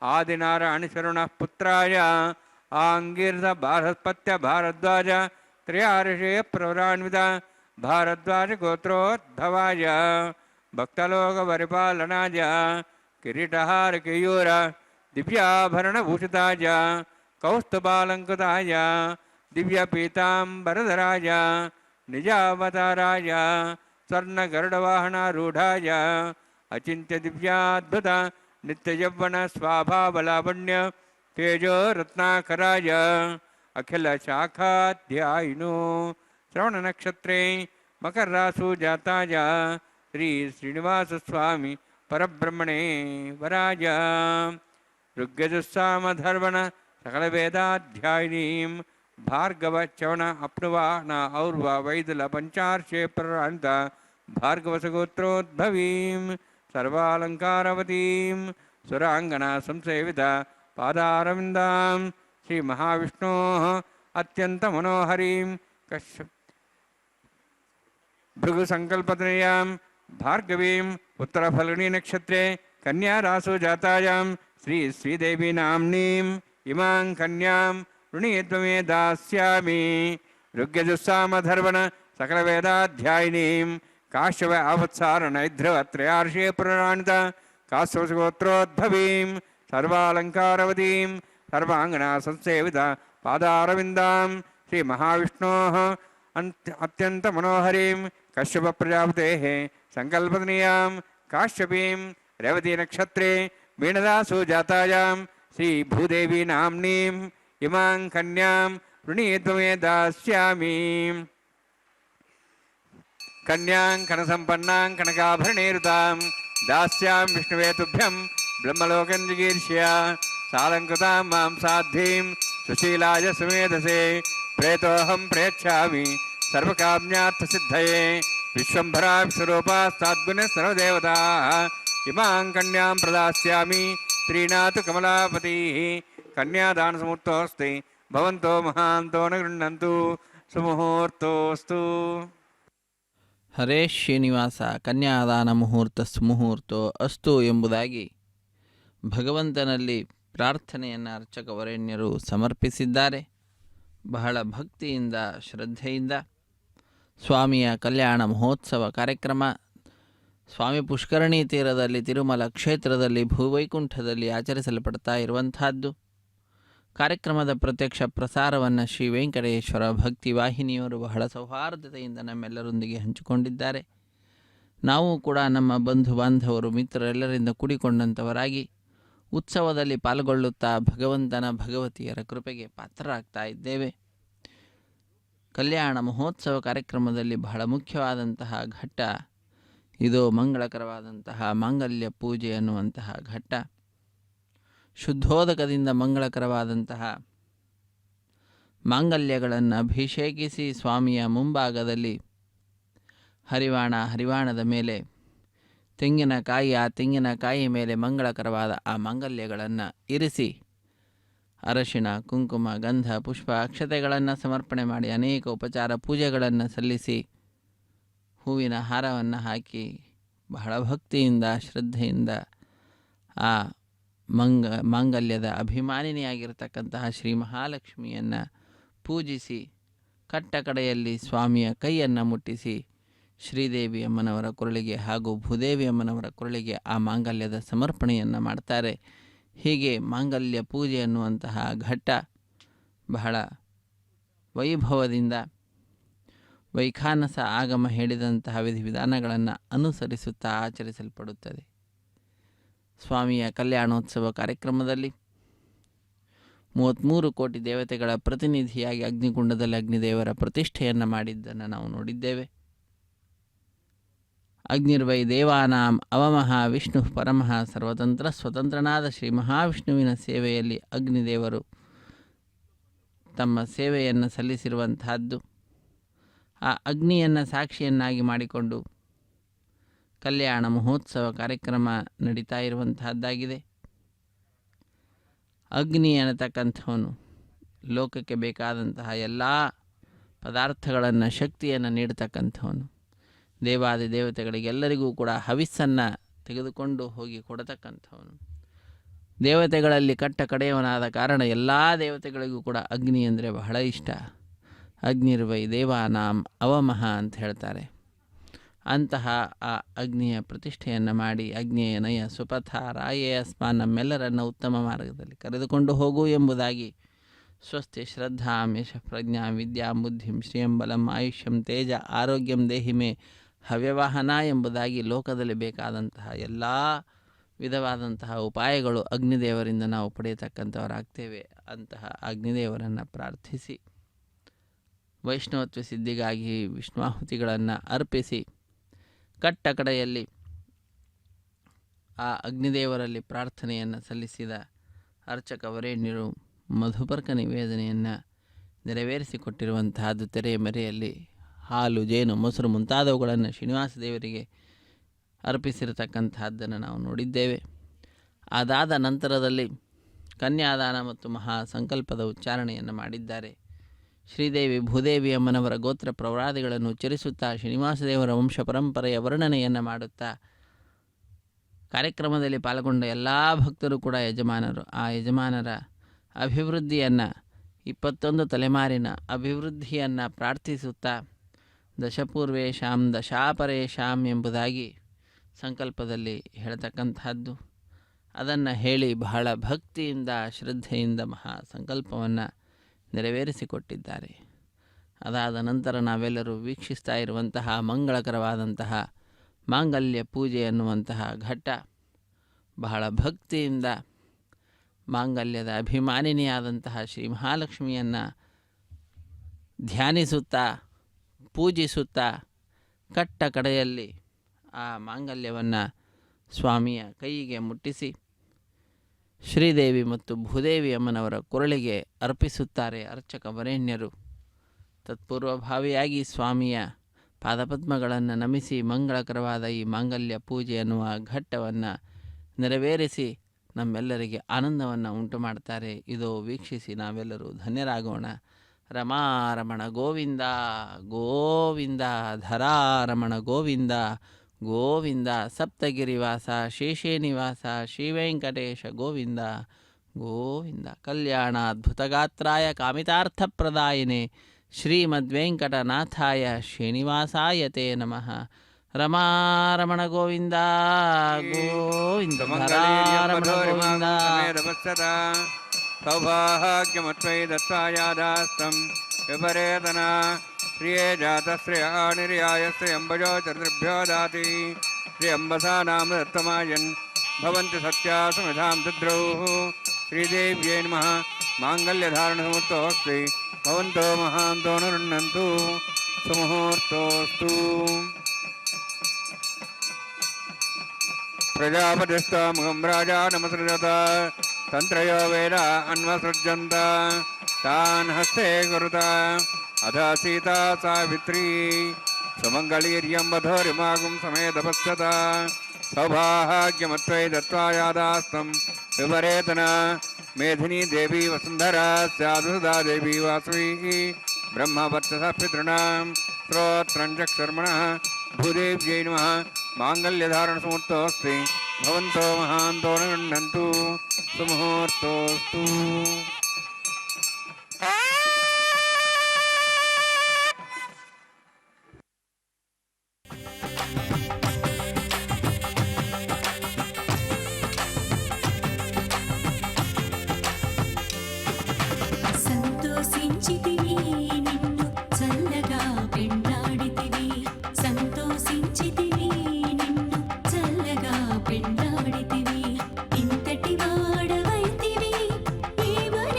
Speaker 1: ఆదినారాయణశరణः పుత్రాయ ఆంగీరస బారహస్పత్య భారద్వాజ త్రయార్షేయ ప్రవరాన్విత भारद्वाज गोत्रोद्भवाय भक्तलोकपरिपालनाय किरीटहार केयूर दिव्याभरणभूषिताय कौस्तुभालङ्कृताय दिव्यपीताम्बरधराय निजावताराय स्वर्णगरुडवाहनारूढाय अचिन्त्यदिव्याद्भुत नित्ययौवनस्वाभावलावण्य तेजो रत्नाकराय अखिलशाखाध्यायिनो श्रवणनक्षत्रे मकररासु जाताय श्री श्रीनिवासस्वामी परब्रह्मणे वराय ऋग्यजुस्सामधर्वण सकलवेदाध्यायिनीं भार्गवचवण अप्नुवा न और्व वैदुल पंचार्षे प्रान्त भार्गवसगोत्रोद्भवीं सर्वालङ्कारवतीं सुराङ्गना संसेवित पादारविन्दां श्रीमहाविष्णोः अत्यन्तमनोहरीं भृगुसङ्कल्पतनयां भार्गवीम् उत्तरफल्गुनी नक्षत्रे कन्यारासु जातायां श्री श्रीदेवी नाम्नीं इमां कन्यां ऋणीत्वमे दास्यामि ऋग्यजुस्सामधर्वण सकलवेदाध्यायिनीं काश्यप आवत्सारणैध्रवत्रयार्षे पुराणित काश्यपगोत्रोद्भवीं सर्वालङ्कारवतीं सर्वाङ्गना संसेवित पादारविन्दां श्रीमहाविष्णोः अत्यन्तमनोहरीं कश्यपप्रजापतेः सङ्कल्पतनीयां काश्यपीं रेवती नक्षत्रे मीनदासु जातायां श्रीभूदेवी नाम्नीं इमां कन्यां ऋणीत्वमे दास्यामि कन्यां कनसम्पन्नां कनकाभरणीरुतां दास्यां विष्णुवे तुभ्यं ब्रह्मलोकं जिगीर्ष्य सालङ्कृतां मां साध्वीं सुशीलाय सुमेधसे प्रेतोऽहं प्रेच्छामि सर्वकाम्यार्थसिद्धये विश्वम्भरा विश्वरूपास्ताद्गुणः सर्वदेवताः इमां कन्यां प्रदास्यामि प्रीणातु कमलापतिः कन्यादानसमुहूर्तोऽस्ति भवन्तो महान्तो न गृह्णन्तु सुमुहूर्तोऽस्तु
Speaker 2: ಹರೇ ಶ್ರೀನಿವಾಸ ಕನ್ಯಾದಾನ ಮುಹೂರ್ತ ಸುಮುಹೂರ್ತೋ ಅಸ್ತು ಎಂಬುದಾಗಿ ಭಗವಂತನಲ್ಲಿ ಪ್ರಾರ್ಥನೆಯನ್ನು ಅರ್ಚಕ ವರೇಣ್ಯರು ಸಮರ್ಪಿಸಿದ್ದಾರೆ. ಬಹಳ ಭಕ್ತಿಯಿಂದ ಶ್ರದ್ಧೆಯಿಂದ ಸ್ವಾಮಿಯ ಕಲ್ಯಾಣ ಮಹೋತ್ಸವ ಕಾರ್ಯಕ್ರಮ ಸ್ವಾಮಿ ಪುಷ್ಕರಣಿ ತೀರದಲ್ಲಿ ತಿರುಮಲ ಕ್ಷೇತ್ರದಲ್ಲಿ ಭೂವೈಕುಂಠದಲ್ಲಿ ಆಚರಿಸಲ್ಪಡ್ತಾ ಇರುವಂತಹದ್ದು. ಕಾರ್ಯಕ್ರಮದ ಪ್ರತ್ಯಕ್ಷ ಪ್ರಸಾರವನ್ನು ಶ್ರೀ ವೆಂಕಟೇಶ್ವರ ಭಕ್ತಿ ವಾಹಿನಿಯವರು ಬಹಳ ಸೌಹಾರ್ದತೆಯಿಂದ ನಮ್ಮೆಲ್ಲರೊಂದಿಗೆ ಹಂಚಿಕೊಂಡಿದ್ದಾರೆ. ನಾವು ಕೂಡ ನಮ್ಮ ಬಂಧು ಬಾಂಧವರು ಮಿತ್ರರೆಲ್ಲರಿಂದ ಕೂಡಿಕೊಂಡಂಥವರಾಗಿ ಉತ್ಸವದಲ್ಲಿ ಪಾಲ್ಗೊಳ್ಳುತ್ತಾ ಭಗವಂತನ ಭಗವತಿಯರ ಕೃಪೆಗೆ ಪಾತ್ರರಾಗ್ತಾ ಇದ್ದೇವೆ. ಕಲ್ಯಾಣ ಮಹೋತ್ಸವ ಕಾರ್ಯಕ್ರಮದಲ್ಲಿ ಬಹಳ ಮುಖ್ಯವಾದಂತಹ ಘಟ್ಟ ಇದು ಮಂಗಳಕರವಾದಂತಹ ಮಾಂಗಲ್ಯ ಪೂಜೆ ಅನ್ನುವಂತಹ ಘಟ್ಟ. ಶುದ್ಧೋದಕದಿಂದ ಮಂಗಳಕರವಾದಂತಹ ಮಾಂಗಲ್ಯಗಳನ್ನು ಅಭಿಷೇಕಿಸಿ ಸ್ವಾಮಿಯ ಮುಂಭಾಗದಲ್ಲಿ ಹರಿವಾಣದ ಮೇಲೆ ತೆಂಗಿನಕಾಯಿ, ಆ ತೆಂಗಿನಕಾಯಿ ಮೇಲೆ ಮಂಗಳಕರವಾದ ಆ ಮಾಂಗಲ್ಯಗಳನ್ನು ಇರಿಸಿ ಅರಶಿಣ, ಕುಂಕುಮ, ಗಂಧ, ಪುಷ್ಪ, ಅಕ್ಷತೆಗಳನ್ನು ಸಮರ್ಪಣೆ ಮಾಡಿ ಅನೇಕ ಉಪಚಾರ ಪೂಜೆಗಳನ್ನು ಸಲ್ಲಿಸಿ ಹೂವಿನ ಹಾರವನ್ನು ಹಾಕಿ ಬಹಳ ಭಕ್ತಿಯಿಂದ ಶ್ರದ್ಧೆಯಿಂದ ಆ ಮಾಂಗಲ್ಯದ ಅಭಿಮಾನಿನಿಯಾಗಿರ್ತಕ್ಕಂತಹ ಶ್ರೀ ಮಹಾಲಕ್ಷ್ಮಿಯನ್ನು ಪೂಜಿಸಿ ಕಟ್ಟ ಕಡೆಯಲ್ಲಿ ಸ್ವಾಮಿಯ ಕೈಯನ್ನು ಮುಟ್ಟಿಸಿ ಶ್ರೀದೇವಿ ಅಮ್ಮನವರ ಕೊರಳಿಗೆ ಹಾಗೂ ಭೂದೇವಿ ಅಮ್ಮನವರ ಕೊರಳಿಗೆ ಆ ಮಾಂಗಲ್ಯದ ಸಮರ್ಪಣೆಯನ್ನು ಮಾಡ್ತಾರೆ. ಹೀಗೆ ಮಾಂಗಲ್ಯ ಪೂಜೆ ಅನ್ನುವಂತಹ ಘಟ್ಟ ಬಹಳ ವೈಭವದಿಂದ ವೈಖಾನಸ ಆಗಮ ಹೇಳಿದಂತಹ ವಿಧಿವಿಧಾನಗಳನ್ನು ಅನುಸರಿಸುತ್ತಾ ಆಚರಿಸಲ್ಪಡುತ್ತದೆ. ಸ್ವಾಮಿಯ ಕಲ್ಯಾಣೋತ್ಸವ ಕಾರ್ಯಕ್ರಮದಲ್ಲಿ 33 ಕೋಟಿ ದೇವತೆಗಳ ಪ್ರತಿನಿಧಿಯಾಗಿ ಅಗ್ನಿಕುಂಡದಲ್ಲಿ ಅಗ್ನಿದೇವರ ಪ್ರತಿಷ್ಠೆಯನ್ನು ಮಾಡಿದ್ದನ್ನು ನಾವು ನೋಡಿದ್ದೇವೆ. ಅಗ್ನಿರ್ವೈ ದೇವಾನಾಂ ಅವಮಃ ವಿಷ್ಣು ಪರಮಃ ಸರ್ವತಂತ್ರ ಸ್ವತಂತ್ರನಾದ ಶ್ರೀ ಮಹಾವಿಷ್ಣುವಿನ ಸೇವೆಯಲ್ಲಿ ಅಗ್ನಿದೇವರು ತಮ್ಮ ಸೇವೆಯನ್ನು ಸಲ್ಲಿಸಿರುವಂತಹದ್ದು. ಆ ಅಗ್ನಿಯನ್ನು ಸಾಕ್ಷಿಯನ್ನಾಗಿ ಮಾಡಿಕೊಂಡು ಕಲ್ಯಾಣ ಮಹೋತ್ಸವ ಕಾರ್ಯಕ್ರಮ ನಡೀತಾ ಇರುವಂತಹದ್ದಾಗಿದೆ. ಅಗ್ನಿ ಅನ್ನತಕ್ಕಂಥವನು ಲೋಕಕ್ಕೆ ಬೇಕಾದಂತಹ ಎಲ್ಲ ಪದಾರ್ಥಗಳನ್ನು, ಶಕ್ತಿಯನ್ನು ನೀಡತಕ್ಕಂಥವನು. ದೇವಾದಿ ದೇವತೆಗಳಿಗೆಲ್ಲರಿಗೂ ಕೂಡ ಹವಿಸ್ಸನ್ನು ತೆಗೆದುಕೊಂಡು ಹೋಗಿ ಕೊಡತಕ್ಕಂಥವನು. ದೇವತೆಗಳಲ್ಲಿ ಕಟ್ಟ ಕಡೆಯವನಾದ ಕಾರಣ ಎಲ್ಲ ದೇವತೆಗಳಿಗೂ ಕೂಡ ಅಗ್ನಿ ಅಂದರೆ ಬಹಳ ಇಷ್ಟ. ಅಗ್ನಿರ್ವೈ ದೇವಾನಾಂ ಅವಮಃ ಅಂತ ಹೇಳ್ತಾರೆ. ಅಂತಹ ಆ ಅಗ್ನಿಯ ಪ್ರತಿಷ್ಠೆಯನ್ನು ಮಾಡಿ ಅಗ್ನಿಯ ನಯ ಸುಪಥ ರಾಯೇ ಅಸ್ಮಾನ್ ನಮ್ಮೆಲ್ಲರನ್ನು ಉತ್ತಮ ಮಾರ್ಗದಲ್ಲಿ ಕರೆದುಕೊಂಡು ಹೋಗು ಎಂಬುದಾಗಿ ಸ್ವಸ್ತಿ ಶ್ರದ್ಧಾಂ ಯಶ ಪ್ರಜ್ಞಾಂ ವಿದ್ಯಾಂ ಬುದ್ಧಿಂ ಶ್ರಿಯಂ ಬಲಂ ಆಯುಷ್ಯಂ ತೇಜ ಆರೋಗ್ಯಂ ದೇಹಿಮೆ ಹವ್ಯವಾಹನ ಎಂಬುದಾಗಿ ಲೋಕದಲ್ಲಿ ಬೇಕಾದಂತಹ ಎಲ್ಲ ವಿಧವಾದಂತಹ ಉಪಾಯಗಳು ಅಗ್ನಿದೇವರಿಂದ ನಾವು ಪಡೆಯತಕ್ಕಂಥವರಾಗ್ತೇವೆ. ಅಂತಹ ಅಗ್ನಿದೇವರನ್ನು ಪ್ರಾರ್ಥಿಸಿ ವೈಷ್ಣವತ್ವ ಸಿದ್ಧಿಗಾಗಿ ವಿಷ್ಣುವಾಹುತಿಗಳನ್ನು ಅರ್ಪಿಸಿ ಕಟ್ಟ ಕಡೆಯಲ್ಲಿ ಆ ಅಗ್ನಿದೇವರಲ್ಲಿ ಪ್ರಾರ್ಥನೆಯನ್ನು ಸಲ್ಲಿಸಿದ ಅರ್ಚಕ ವರೇಣ್ಯರು ಮಧುಪರ್ಕ ನಿವೇದನೆಯನ್ನು ನೆರವೇರಿಸಿಕೊಟ್ಟಿರುವಂತಹದ್ದು ತೆರೆಯ ಮರೆಯಲ್ಲಿ ಹಾಲು ಜೇನು ಮೊಸರು ಮುಂತಾದವುಗಳನ್ನು ಶ್ರೀನಿವಾಸ ದೇವರಿಗೆ ಅರ್ಪಿಸಿರತಕ್ಕಂತಹದ್ದನ್ನು ನಾವು ನೋಡಿದ್ದೇವೆ. ಅದಾದ ನಂತರದಲ್ಲಿ ಕನ್ಯಾದಾನ ಮತ್ತು ಮಹಾ ಸಂಕಲ್ಪದ ಉಚ್ಚಾರಣೆಯನ್ನು ಮಾಡಿದ್ದಾರೆ. ಶ್ರೀದೇವಿ ಭೂದೇವಿ ಅಮ್ಮನವರ ಗೋತ್ರ ಪ್ರವರಾದಿಗಳನ್ನು ಉಚ್ಚರಿಸುತ್ತಾ ಶ್ರೀನಿವಾಸ ದೇವರ ವಂಶ ಪರಂಪರೆಯ ವರ್ಣನೆಯನ್ನು ಮಾಡುತ್ತಾ ಕಾರ್ಯಕ್ರಮದಲ್ಲಿ ಪಾಲ್ಗೊಂಡ ಎಲ್ಲ ಭಕ್ತರು ಕೂಡ ಯಜಮಾನರು. ಆ ಯಜಮಾನರ ಅಭಿವೃದ್ಧಿಯನ್ನು 21 ತಲೆಮಾರಿನ ಅಭಿವೃದ್ಧಿಯನ್ನು ಪ್ರಾರ್ಥಿಸುತ್ತಾ ದಶಪೂರ್ವೇಶಾಂ ದಶಾಪರೇಶಾಂ ಎಂಬುದಾಗಿ ಸಂಕಲ್ಪದಲ್ಲಿ ಹೇಳ್ತಕ್ಕಂತಹದ್ದು. ಅದನ್ನು ಹೇಳಿ ಬಹಳ ಭಕ್ತಿಯಿಂದ ಶ್ರದ್ಧೆಯಿಂದ ಮಹಾ ಸಂಕಲ್ಪವನ್ನು ನೆರವೇರಿಸಿಕೊಟ್ಟಿದ್ದಾರೆ. ಅದಾದ ನಂತರ ನಾವೆಲ್ಲರೂ ವೀಕ್ಷಿಸ್ತಾ ಇರುವಂತಹ ಮಂಗಳಕರವಾದಂತಹ ಮಾಂಗಲ್ಯ ಪೂಜೆ ಅನ್ನುವಂತಹ ಘಟ್ಟ ಬಹಳ ಭಕ್ತಿಯಿಂದ ಮಾಂಗಲ್ಯದ ಅಭಿಮಾನಿನಿಯಾದಂತಹ ಶ್ರೀ ಮಹಾಲಕ್ಷ್ಮಿಯನ್ನು ಧ್ಯಾನಿಸುತ್ತಾ ಪೂಜಿಸುತ್ತಾ ಕಟ್ಟ ಕಡೆಯಲ್ಲಿ ಆ ಮಾಂಗಲ್ಯವನ್ನು ಸ್ವಾಮಿಯ ಕೈಗೆ ಮುಟ್ಟಿಸಿ ಶ್ರೀದೇವಿ ಮತ್ತು ಭೂದೇವಿ ಅಮ್ಮನವರ ಕೊರಳಿಗೆ ಅರ್ಪಿಸುತ್ತಾರೆ ಅರ್ಚಕ ವರೇಣ್ಯರು. ತತ್ಪೂರ್ವಭಾವಿಯಾಗಿ ಸ್ವಾಮಿಯ ಪಾದಪದ್ಮಗಳನ್ನು ನಮಿಸಿ ಮಂಗಳಕರವಾದ ಈ ಮಾಂಗಲ್ಯ ಪೂಜೆ ಅನ್ನುವ ಘಟ್ಟವನ್ನು ನೆರವೇರಿಸಿ ನಮ್ಮೆಲ್ಲರಿಗೆ ಆನಂದವನ್ನು ಉಂಟು ಮಾಡ್ತಾರೆ. ಇದು ವೀಕ್ಷಿಸಿ ನಾವೆಲ್ಲರೂ ಧನ್ಯರಾಗೋಣ. ರಮಾರಮಣ ಗೋವಿಂದ ಗೋವಿಂದ, ಧರಾರಮಣ ಗೋವಿಂದ ಗೋವಿಂದ, ಸಪ್ತಗಿರಿವಾಸ ಶೇಷೇ ನಿವಾಸ ಶ್ರೀವೆಂಕಟೇಶ ಗೋವಿಂದ ಗೋವಿಂದ. ಕಲ್ಯಾಣಾದ್ಭುತಗಾತ್ರಾಯ ಕಾಮಿತಾರ್ಥಪ್ರದಾಯಿನೇ ಶ್ರೀಮದ್ವೆಂಕಟನಾಥಾಯ ಶ್ರೀನಿವಾಸಾಯ ತೇ ನಮಃ. ರಮಾರಮಣ ಗೋವಿಂದ ಗೋವಿಂದ, ಧರಾರಮಣ ಗೋವಿಂದ.
Speaker 1: ಸೌಭಾಗ್ಯಮತ್ವೈ ದತ್ತಾಯಾದಾಸ್ತಂ ವಿಪರೇತನ ಪ್ರಿಯೇ ಜಾತಶ್ರೇಯ ನಿರ್ಯಾಯ ಶ್ರೇಯಂಬಜೋ ಚತುರ್ಭ್ಯೋ ದಾತಿ ಶ್ರೇಯಂಬಸಾ ನಾಮ ದತ್ತಮಾಯನ್ ಭವಂತಿ ಸತ್ಯಾ ಸಮಿಧಾಂ ದದ್ರೌಃ. ಶ್ರೀದೇವ್ಯೈ ನಮಃ. ಮಾಂಗಲ್ಯಧಾರಣಸಮರ್ಥೋಸ್ತಿ ಭವಂತೋ ಮಹಾಂತೋ ನೃಣ್ಣಂತು ಸುಮುಹೂರ್ತೋಸ್ತು. ಪ್ರಜಾಪತಿಸ್ತಮುಖಂ ರಾಜಾ ನಮಸೃಜತ ತಂತ್ರಯೋ ವೇದ ಅನ್ವಸೃಜಂತ ತಾನ್ ಹಸ್ತೆ ಕುರುತ ಅಧ ಸೀತಾ ಸಾವಿತ್ರೀ ಸುಮಂಗಳೀರ್ಯಂಬಧೋರಿಮಾಗುಂ ಸಮೇತಪಶ್ಯತ. ಸೌಭಾಗ್ಯಮತ್ವೈ ದತ್ವಾಯಾದಾಸ್ತಂ ವಿಪರೇತನ ಮೇಧಿನಿ ದೇವಿ ವಸುಂಧರಾ ಸ್ಯಾದುಸುಧಾ ದೇವಿ ವಾಸವಿ ಬ್ರಹ್ಮವರ್ಚಸ ಪಿತॄಣಾಂ ಶ್ರೋತ್ರಂ ಚಕ್ಷುರ್ಮಣಃ. ಭೂದೇವ್ಯೈ ನಮಃ. ಮಾಂಗಲ್ಯಧಾರಣಸಮರ್ಥೋಸ್ತಿ ಭವಂತೋ ಮಹಾಂತೋ ನೃಣ್ಣಂತು ಸುಮುಹೂರ್ತೋಸ್ತು.
Speaker 4: సంతోషించితివి నిన్ను చల్లగా పెండాడితివి, సంతోషించితివి నిన్ను చల్లగా పెండాడితివి. ఇంతటి వాడవైతివి ఏమని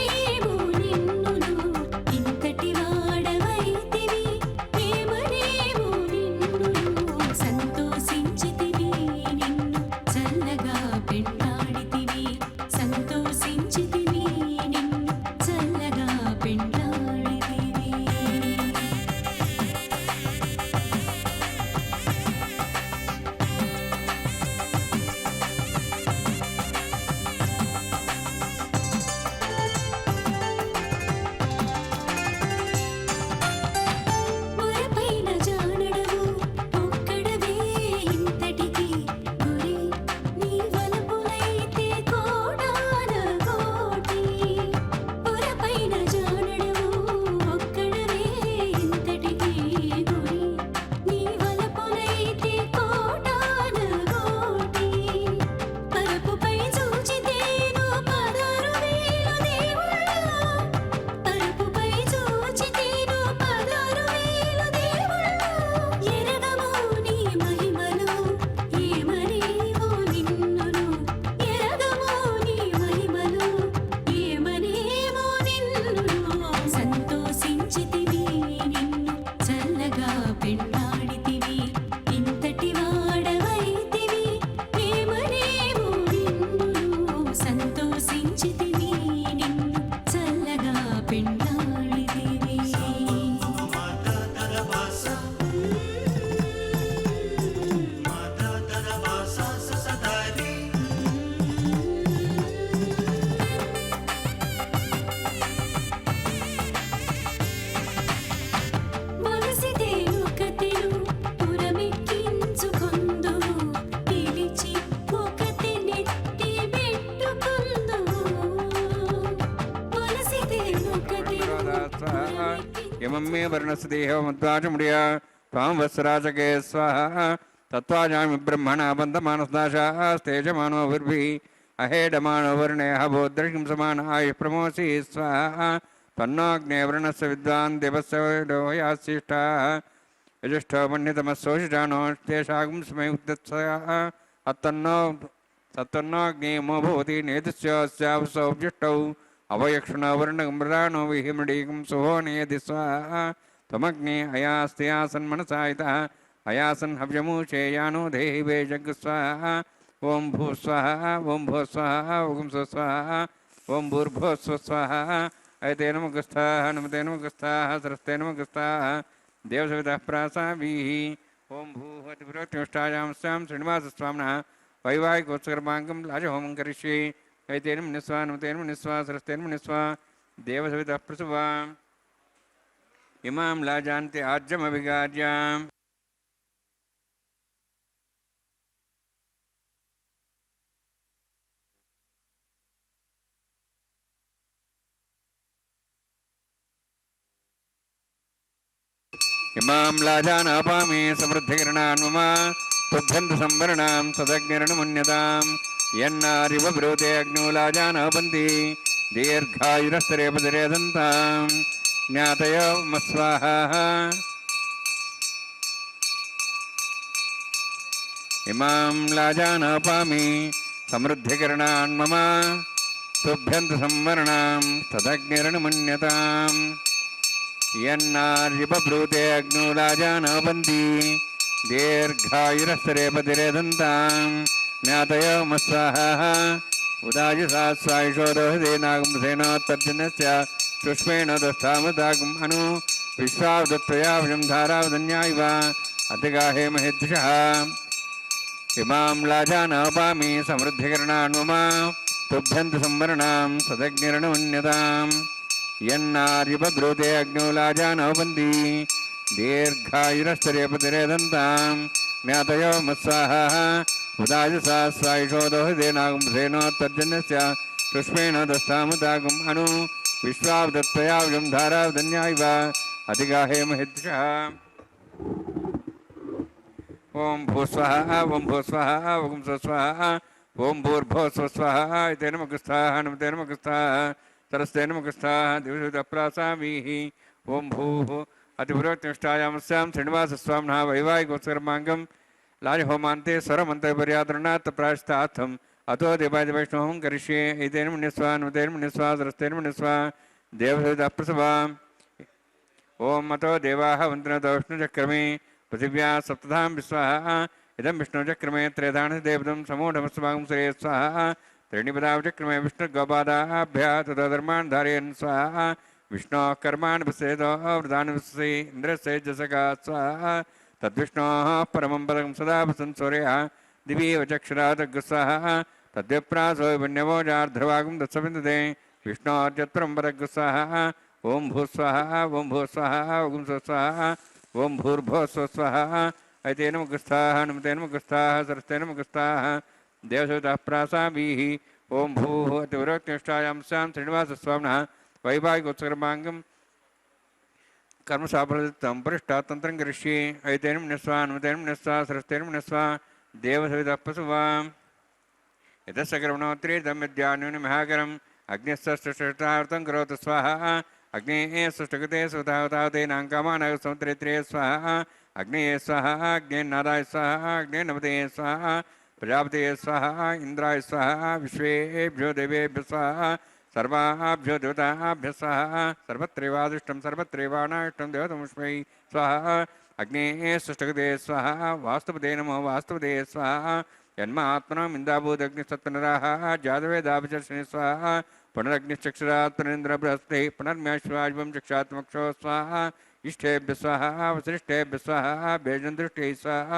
Speaker 4: పరవశించితివి నిన్ను చల్లగా పెండాడితివి మనసితే ఒకతిను పురమెక్కించుకొందువు పిలిచి ఒకతి నెత్తి పెట్టుకొందువు మనసితే ఒకతిను
Speaker 1: यमं मे वर्णस्य देहमद्वाचमुडिया त्वां वत्सराजके स्वाहा तत्त्वाजामि ब्रह्मणा बन्धमानसदाशास्तेजमानोभिर्भिः अहेडमानो वर्णयः बोद्धर्षिं समान आयुः प्रमोसि स्वाहा तन्नोऽग्ने वर्णस्य विद्वान् देवस्य लोहयाशिष्टाः यजुष्ठो मन्यतमस्सोषिजानोस्तेषागुं स्मै उद्दत्सः तत्तन्नोऽग्नेयमो भवति नेतस्योऽस्यावसौभ्युष्टौ अवयक्षुणवर्णगमृदानो विहिमृडीकं सुहोनेयदि स्वाहा त्वमग्ने अयास्त्यासन्मनसायितः अयासन् हव्यमूषे यानो देहि वे जग् स्वाहा ॐ भूः स्वाहा ॐ भुवः स्वाहा ॐ स्वस्वाहा ॐ भूर्भुवः स्वस्वाहा ऐते नमगस्थाः नमते नमगस्थाः सरस्ते नमगस्थाः देवसवितः प्रासाभिः ॐ भूः अतिपुरोत्युष्टायां स्यां श्रीनिवासस्वामिनः वैवाहिकोत्सकर्माङ्गं लाजहोमं करिष्ये ऐतेन निस्वा नमतेन निस्वा सरस्तेन निस्वा देवसवितः प्रसुवा इमां लाजान्ते आज्यमभिगार्याम् इमां लाजानापामि समृद्धिकिरणान् मम तुभ्यन्तसंवरणां सदग्निरणमुन्यताम् यन्नारिव ब्रूते अग्नो लाजानपन्ति दीर्घायुरस्तरे पदरे दन्तां ज्ञातयो मस्वाहा इमां लाजानपामि समृद्धिकिरणान् मम तुभ्यन्तसंवरणां तदग्निरणमुन्यताम् यन्नार्यव ब्रूते अग्नो लाजानपन्ति दीर्घायुरस्तरे पदरे दन्तां ज्ञातयो मस्वाहा उदाजिसा स्वायुषोदोहदेनागं सेनोत्तर्जनस्य सुष्मेण दस्थामदागम् अनु विश्वावदत्तयाभजं धारावदन्यायिव अतिगाहे महेद्विषः इमां लाजानपामि समृद्धिकरणान् मम तुभ्यन्तसंवरणां सदग्निरणमन्यताम् यन्नार्यपद्रूते अग्नो लाजानपन्ति दीर्घायुरस्तरे पतिरे दन्तां ज्ञातयो मत्स्वाहा उदाजसा स्वायुषोदोहदेनागं सेनोत्तर्जन्यस्य सुष्मेण दस्थामुदागम् अनु विश्वावदत्तयाभजं धारावदन्यायिव अतिगाहे महेद्विषः ॐ भूस्वाहा ॐ भूस्वाहा ॐ स्वस्वाहा ॐ भूर्भुवः स्वस्वाहा इति नमगस्थाः नमते नमगस्थाः सरस्ते नमगस्थाः दिवसवितः प्रासामीः ॐ भूः अतिपुरोत्युष्टायां स्यां श्रीनिवासस्वामिनः वैवाहिकोत्सकर्माङ्गं लाजहोमान्ते स्वरमन्तपर्यातरणात् प्रायश्चित्तार्थम् अतो देवादिवैष्णवं करिष्ये एतेन मुनिस्वा नमतेन मुनिस्वा सरस्तेन मुनिस्वा देवसवितः प्रसवा ॐ अतो देवाः वन्दनतो विष्णुचक्रमे पृथिव्याः सप्तधां विश्वाहा इदं विष्णुचक्रमे त्रयधानदेवतं समूढमस्वागं श्रेय स्वाहा त्रीणिपदावचक्रमे विष्णुगोपादाभ्यः ततो धर्मान् धारयन् स्वाहा विष्णोः कर्माणि पश्येतो वृतानि विश्वसे इन्द्रस्य जसका स्वाहा तद्विष्णोः परमं पदं सदा वसन् सूर्यः दिवि वचक्षुरादग्स्वाहा तद्विप्रासो विन्यवोजार्ध्रवागं दत्सविन्दते विष्णोर्यत्परं पदग्स्वाहा ॐ भूस्वाहा ॐ भूस्वाहा ॐ स्वस्वाहा ॐ भूर्भुवः स्वस्वाहा ऐते नमगस्थाः नमते नमगस्थाः सरस्ते नमगस्थाः देवसवितः प्रासाभिः ॐ भूः अतिपुरोत्युष्टायां स्यां श्रीनिवासस्वामिनः वैवाहिकोत्सकर्माङ्गं कर्मसाफलयुक्तं परिष्टात् तन्त्रं करिष्ये ऐतेन मुनिस्वा नमतेन मुनिस्वा सरस्तेन मुनिस्वा देवसवितः प्रसुवा यतस्य कर्मणोत्तरीतं विद्यान्यूनमहाकरम् अग्निस्तष्टार्थं करोतु स्वाहा अग्नेः सुष्टुकृते सुतावतावतेनां कामानां समुद्रेत्रे स्वाहा अग्नेये स्वाहा अग्नेन्नादाय स्वाहा अग्ने नमते स्वाहा प्रजापते स्वाहा इंद्राय स्वाहा विश्वेभ्यो देवेभ्यो स्वाहा सर्वाभ्यो देवताभ्यः स्वाहा सर्वत्रैवादृष्टं सर्वत्रैवानाष्टं देवतमुष्मै स्वाहा अग्नेः सुष्टुकृते स्वाहा वास्तुपदे नमो वास्तुपदे स्वाहा ಯನ್ಮಾತ್ಮನಾಂ ಇಂದಾಭೂದಗ್ನಿಸತ್ಪುನರಾಹ ಜಾತವೇದಾಭಿಚರ್ಷಣಿ ಸ್ವಾಹ ಪುನರಗ್ನಿಶ್ಚಕ್ಷುರಾತ್ ಪುನರೇಂದ್ರ ಬೃಹಸ್ಪತಿ ಪುನರ್ಮ್ಯಾಶ್ವಾಜ್ವಂ ಚಕ್ಷಾತ್ಮಕ್ಷೋ ಸ್ವಾಹ ಇಷ್ಟೇಭ್ಯ ಸ್ವಾಹ ವಸಿಷ್ಠೇಭ್ಯ ಸ್ವಾಹ ಬೇಜಂದೃಷ್ಟೈ ಸ್ವಾಹ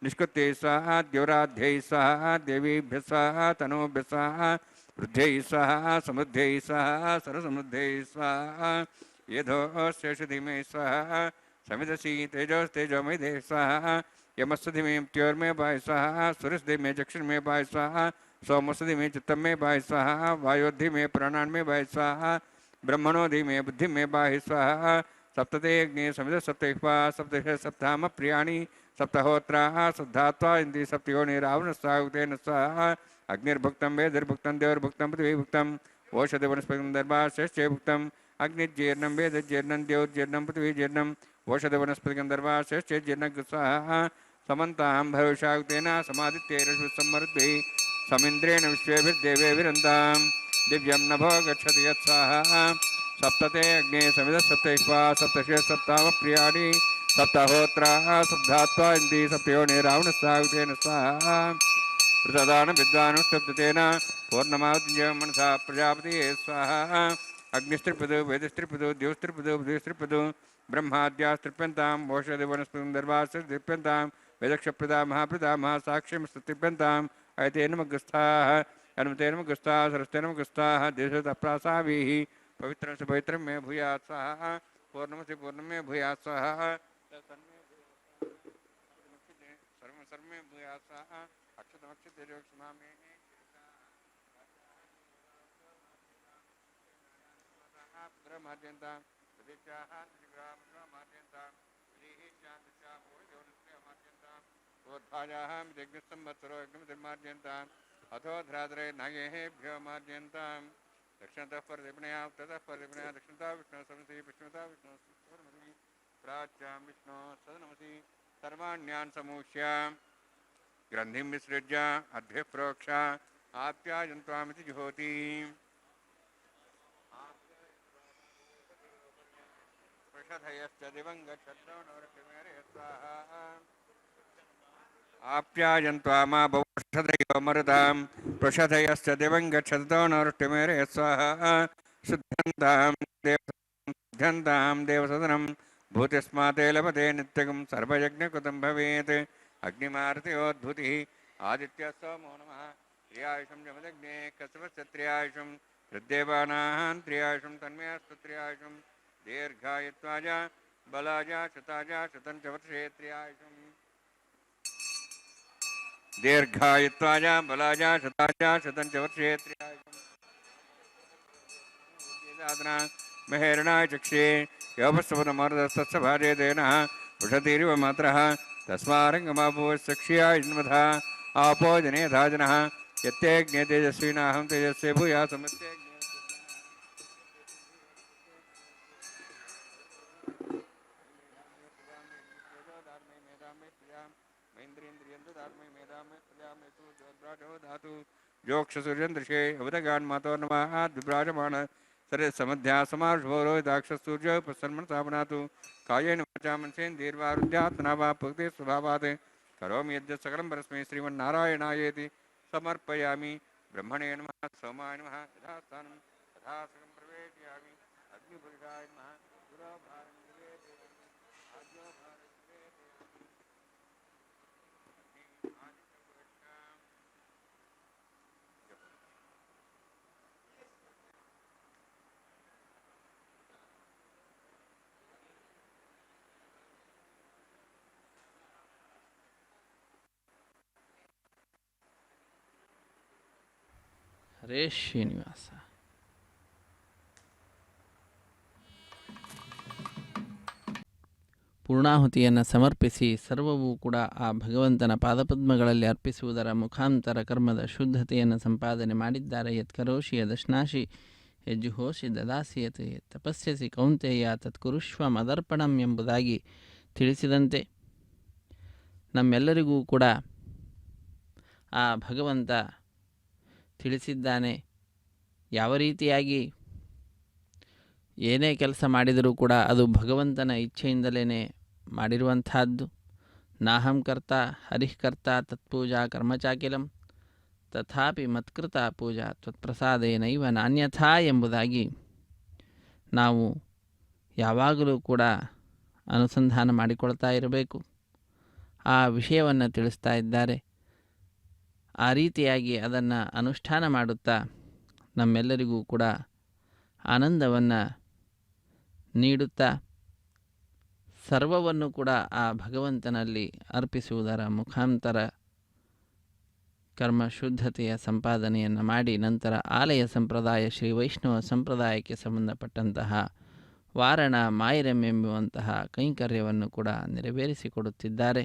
Speaker 1: ನಿಷ್ಕೃತ್ಯೈ ಸ್ವಾಹ ದ್ಯೋರಾಧ್ಯೈ ಸ್ವಾಹ ದೇವೀಭ್ಯ ಸ್ವಾಹ ತನೂಭ್ಯ ಸ್ವಾಹ ವೃದ್ಧೈ ಸ್ವಾಹ ಸಮೃದ್ಧೈ ಸ್ವಾಹ ಸರ್ವಸಮೃದ್ಧೈ ಸ್ವಾಹ ಯೇಧೋ ಶೇಷಧಿಮೇ ಸ್ವಾಹ ಸಮಿದಸಿ ತೇಜೋಸ್ತೇಜೋಮಯ ದೇಹ ಸ್ವಾಹ यमस्वधि में त्योर में बाय स्वाहा सूर्यस्धि में दक्षिण में बाय स्वाहा सोमस्वधि में चित्तम में बाय स्वाहा वायोधि में प्राणान में बाय स्वाहा ब्रह्मणोधि में बुद्धि में बाय स्वाहा सप्तते अग्नि समित सप्तवा सप्त सप्ताम प्रियाणि सप्तहोत्रा शुद्धात्वा इंद्रि सप्तयोनि रावण स्वाहुतेन स्वाहा अग्निर्भुक्तं वेदिर्भुक्तं देवर्भुक्तं पृथ्वीभुक्तं ओषधि वनस्पतिं दर्भा श्रेष्ठे भुक्तं अग्निजीर्णं वेदजीर्णं देवजीर्णं पृथ्वीजीर्णं ओषधि वनस्पतिं दर्भा श्रेष्ठे जीर्णं स्वाहा समन्तां भविष्याक्तेन समादित्यैरश्वत्समृद्भिः समिन्द्रेण विश्वेभिर्देवेभिरन्तां दिव्यं नभो गच्छति यत्स्वाहा सप्तते अग्ने समिधः सप्तैश्वा सप्तशे सप्तामप्रियाणि सप्तहोत्राः सप्तात्वा इन्द्रि सप्तयोनि रावणस्वाहुतेन स्वाहा प्रसादान विद्वानुष्टप्तेन पूर्णमावतिं मनसा प्रजापतिये स्वाहा अग्निस्त्रिपदो वेदस्त्रिपदो द्योस्त्रिपदो बुधिस्त्रिपदो ब्रह्माद्यास्त्रिप्यन्ताम् ओषधि वनस्पतिं दर्भास्त्रिप्यन्तां वेदक्षप्रदा महाप्रदा महासाक्ष्यं स्तृप्यन्ताम् अयतेन मग्गस्थाः हनुमतेन मग्गस्थाः सरस्तेन मग्गस्थाः देशतप्रासाभिः पवित्रं स पवित्रं मे भूयात् स्वाहा पूर्णमसि पूर्णं मे भूयात् स्वाहा सर्वं सर्वं मे भूयात् स्वाहा अक्षतमक्षतेजोक्षमा मे पुत्रमाद्यन्तां प्रदीक्षाः त्रिग्राममाद्यन्तां ोद्भाजाः यज्ञसंवत्सरो यज्ञमिर्माद्यन्तां अथो ध्राद्रे नागेभ्यो माद्यन्तां दक्षिणतः परदिपणया उत्तरतः परदिपणया दक्षिणतः विष्णु समसि पश्चिमतः विष्णु प्राच्यां विष्णु सदनमसि सर्वाण्यान् समूह्य ग्रन्थिं विसृज्य अद्भिः प्रोक्ष आप्यायन्त्वामिति जुहोति प्रषधयश्च दिवं गच्छत्रौ नवरक्षमेरे स्वाहा आप्यायन्त्वामा बहुषधयो मरुतां प्रषधयश्च दिवं गच्छतो नवरक्षमेरे स्वाहा शुद्धन्तां देवसदनं भूतिस्माते लभते नित्यं सर्वयज्ञकृतं भवेत् अग्निमारत्योद्भूतिः आदित्यस्तमो नमः त्र्यायुषं जमदग्ने कस्यपश्च त्र्यायुषं हृद्देवानां त्र्यायुषं तन्मयस्तु त्र्यायुषं दीर्घायुत्वाय बलाय शताय शतं च वर्षे त्र्यायुषं दीर्घायुत्वाय बलाय शताय शतं च वर्षे त्र्यायुषं महेरणाय चक्षे योपस्तवनमर्दस्तस्य भार्येतेनः वृषतीरिव मात्रः तस्मारङ्गमाभूवश्चक्ष्याय जन्मथा आपो जने धाजनः यत्तेऽग्ने तेजस्विनाहं तेजस्वे भूयासमत्ते जोक्षसूर्यन्दृशे अवदगान् मातो नमः द्विभ्राजमान सरे समध्या समार्षभोरो दाक्षसूर्य प्रसन्मनसापनातु कायेन वाचा मनसेन्द्रियैर्वारुद्ध्यात्मना वा भक्ते स्वभावात् करोमि यद्यत् सकलं परस्मै श्रीमन्नारायणायेति समर्पयामि ब्रह्मणे नमः सोमाय नमः यथास्थानं तथा सकलं प्रवेशयामि अग्निपुरुषाय नमः गुरोभारं निवेदयामि आज्ञोभारं
Speaker 2: ಹರೇ ಶ್ರೀನಿವಾಸ. ಪೂರ್ಣಾಹುತಿಯನ್ನು ಸಮರ್ಪಿಸಿ ಸರ್ವವೂ ಕೂಡ ಆ ಭಗವಂತನ ಪಾದಪದ್ಮಗಳಲ್ಲಿ ಅರ್ಪಿಸುವುದರ ಮುಖಾಂತರ ಕರ್ಮದ ಶುದ್ಧತೆಯನ್ನು ಸಂಪಾದನೆ ಮಾಡಿದ್ದಾರೆ. ಯತ್ಕರೋಷಿ ಯದಶ್ನಾಶಿ ಯಜ್ಜುಹೋಷಿ ದದಾಸಿಯತೆ ತಪಸ್ಯಸಿ ಕೌಂತೆಯ ತತ್ಕುರುಷ್ವ ಮದರ್ಪಣಂ ಎಂಬುದಾಗಿ ತಿಳಿಸಿದಂತೆ ನಮ್ಮೆಲ್ಲರಿಗೂ ಕೂಡ ಆ ಭಗವಂತ ತಿಳಿಸಿದ್ದಾನೆ. ಯಾವ ರೀತಿಯಾಗಿ ಏನೇ ಕೆಲಸ ಮಾಡಿದರೂ ಕೂಡ ಅದು ಭಗವಂತನ ಇಚ್ಛೆಯಿಂದಲೇ ಮಾಡಿರುವಂತಹದ್ದು. ನಾಹಂ ಕರ್ತ ಹರಿಃ ಕರ್ತ ತತ್ಪೂಜಾ ಕರ್ಮಚಾಕಿಲಂ ತಥಾಪಿ ಮತ್ಕೃತ ಪೂಜಾ ತ್ವತ್ಪ್ರಸಾದೇನೈವ ನಾನ್ಯಥಾ ಎಂಬುದಾಗಿ ನಾವು ಯಾವಾಗಲೂ ಕೂಡ ಅನುಸಂಧಾನ ಮಾಡಿಕೊಳ್ತಾ ಇರಬೇಕು. ಆ ವಿಷಯವನ್ನು ತಿಳಿಸ್ತಾ ಇದ್ದಾರೆ. ಆ ರೀತಿಯಾಗಿ ಅದನ್ನು ಅನುಷ್ಠಾನ ಮಾಡುತ್ತಾ ನಮ್ಮೆಲ್ಲರಿಗೂ ಕೂಡ ಆನಂದವನ್ನು ನೀಡುತ್ತಾ ಸರ್ವವನ್ನು ಕೂಡ ಆ ಭಗವಂತನಲ್ಲಿ ಅರ್ಪಿಸುವುದರ ಮುಖಾಂತರ ಕರ್ಮ ಶುದ್ಧತೆಯ ಸಂಪಾದನೆಯನ್ನು ಮಾಡಿ ನಂತರ ಆಲಯ ಸಂಪ್ರದಾಯ ಶ್ರೀ ವೈಷ್ಣವ ಸಂಪ್ರದಾಯಕ್ಕೆ ಸಂಬಂಧಪಟ್ಟಂತಹ ವಾರಣ ಮಾಯಿರಂ ಎಂಬುವಂತಹ ಕೈಂಕರ್ಯವನ್ನು ಕೂಡ ನೆರವೇರಿಸಿಕೊಡುತ್ತಿದ್ದಾರೆ.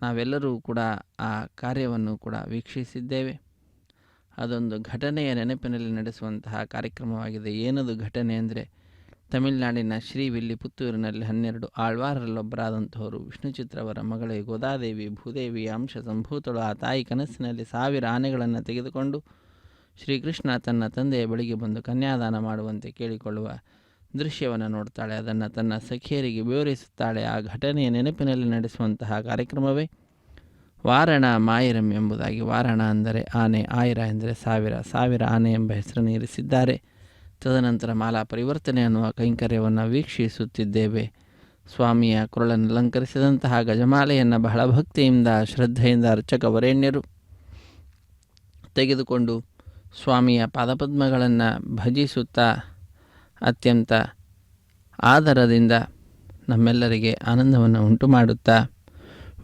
Speaker 2: ನಾವೆಲ್ಲರೂ ಕೂಡ ಆ ಕಾರ್ಯವನ್ನು ಕೂಡ ವೀಕ್ಷಿಸಿದ್ದೇವೆ. ಅದೊಂದು ಘಟನೆಯ ನೆನಪಿನಲ್ಲಿ ನಡೆಸುವಂತಹ ಕಾರ್ಯಕ್ರಮವಾಗಿದೆ. ಏನದು ಘಟನೆ ಅಂದರೆ, ತಮಿಳುನಾಡಿನ ಶ್ರೀವಿಲ್ಲಿಪುತ್ತೂರಿನಲ್ಲಿ 12 ಆಳ್ವಾರರಲ್ಲೊಬ್ಬರಾದಂಥವರು ವಿಷ್ಣುಚಿತ್ರವರ ಮಗಳೇ ಗೋದಾದೇವಿ ಭೂದೇವಿಯ ಅಂಶ ಸಂಭೂತಳು. ಆ ತಾಯಿ ಕನಸಿನಲ್ಲಿ 1000 ಆನೆಗಳನ್ನು ತೆಗೆದುಕೊಂಡು ಶ್ರೀಕೃಷ್ಣ ತನ್ನ ತಂದೆಯ ಬಳಿಗೆ ಬಂದು ಕನ್ಯಾದಾನ ಮಾಡುವಂತೆ ಕೇಳಿಕೊಳ್ಳುವ ದೃಶ್ಯವನ್ನು ನೋಡ್ತಾಳೆ. ಅದನ್ನು ತನ್ನ ಸಖಿಯರಿಗೆ ವಿವರಿಸುತ್ತಾಳೆ. ಆ ಘಟನೆಯ ನೆನಪಿನಲ್ಲಿ ನಡೆಸುವಂತಹ ಕಾರ್ಯಕ್ರಮವೇ ವಾರಣ ಮಾಯಿರಂ ಎಂಬುದಾಗಿ. ವಾರಣ ಅಂದರೆ ಆನೆ, ಆಯಿರ ಎಂದರೆ 1000 ಆನೆ ಎಂಬ ಹೆಸರನ್ನು ಇರಿಸಿದ್ದಾರೆ. ತದನಂತರ ಮಾಲಾ ಪರಿವರ್ತನೆ ಅನ್ನುವ ಕೈಂಕರ್ಯವನ್ನು ವೀಕ್ಷಿಸುತ್ತಿದ್ದೇವೆ. ಸ್ವಾಮಿಯ ಕೊರಳನ್ನು ಅಲಂಕರಿಸಿದಂತಹ ಗಜಮಾಲೆಯನ್ನು ಬಹಳ ಭಕ್ತಿಯಿಂದ ಶ್ರದ್ಧೆಯಿಂದ ಅರ್ಚಕ ವರೇಣ್ಯರು ತೆಗೆದುಕೊಂಡು ಸ್ವಾಮಿಯ ಪಾದಪದ್ಮಗಳನ್ನು ಭಜಿಸುತ್ತಾ ಅತ್ಯಂತ ಆದರದಿಂದ ನಮ್ಮೆಲ್ಲರಿಗೆ ಆನಂದವನ್ನು ಉಂಟು ಮಾಡುತ್ತಾ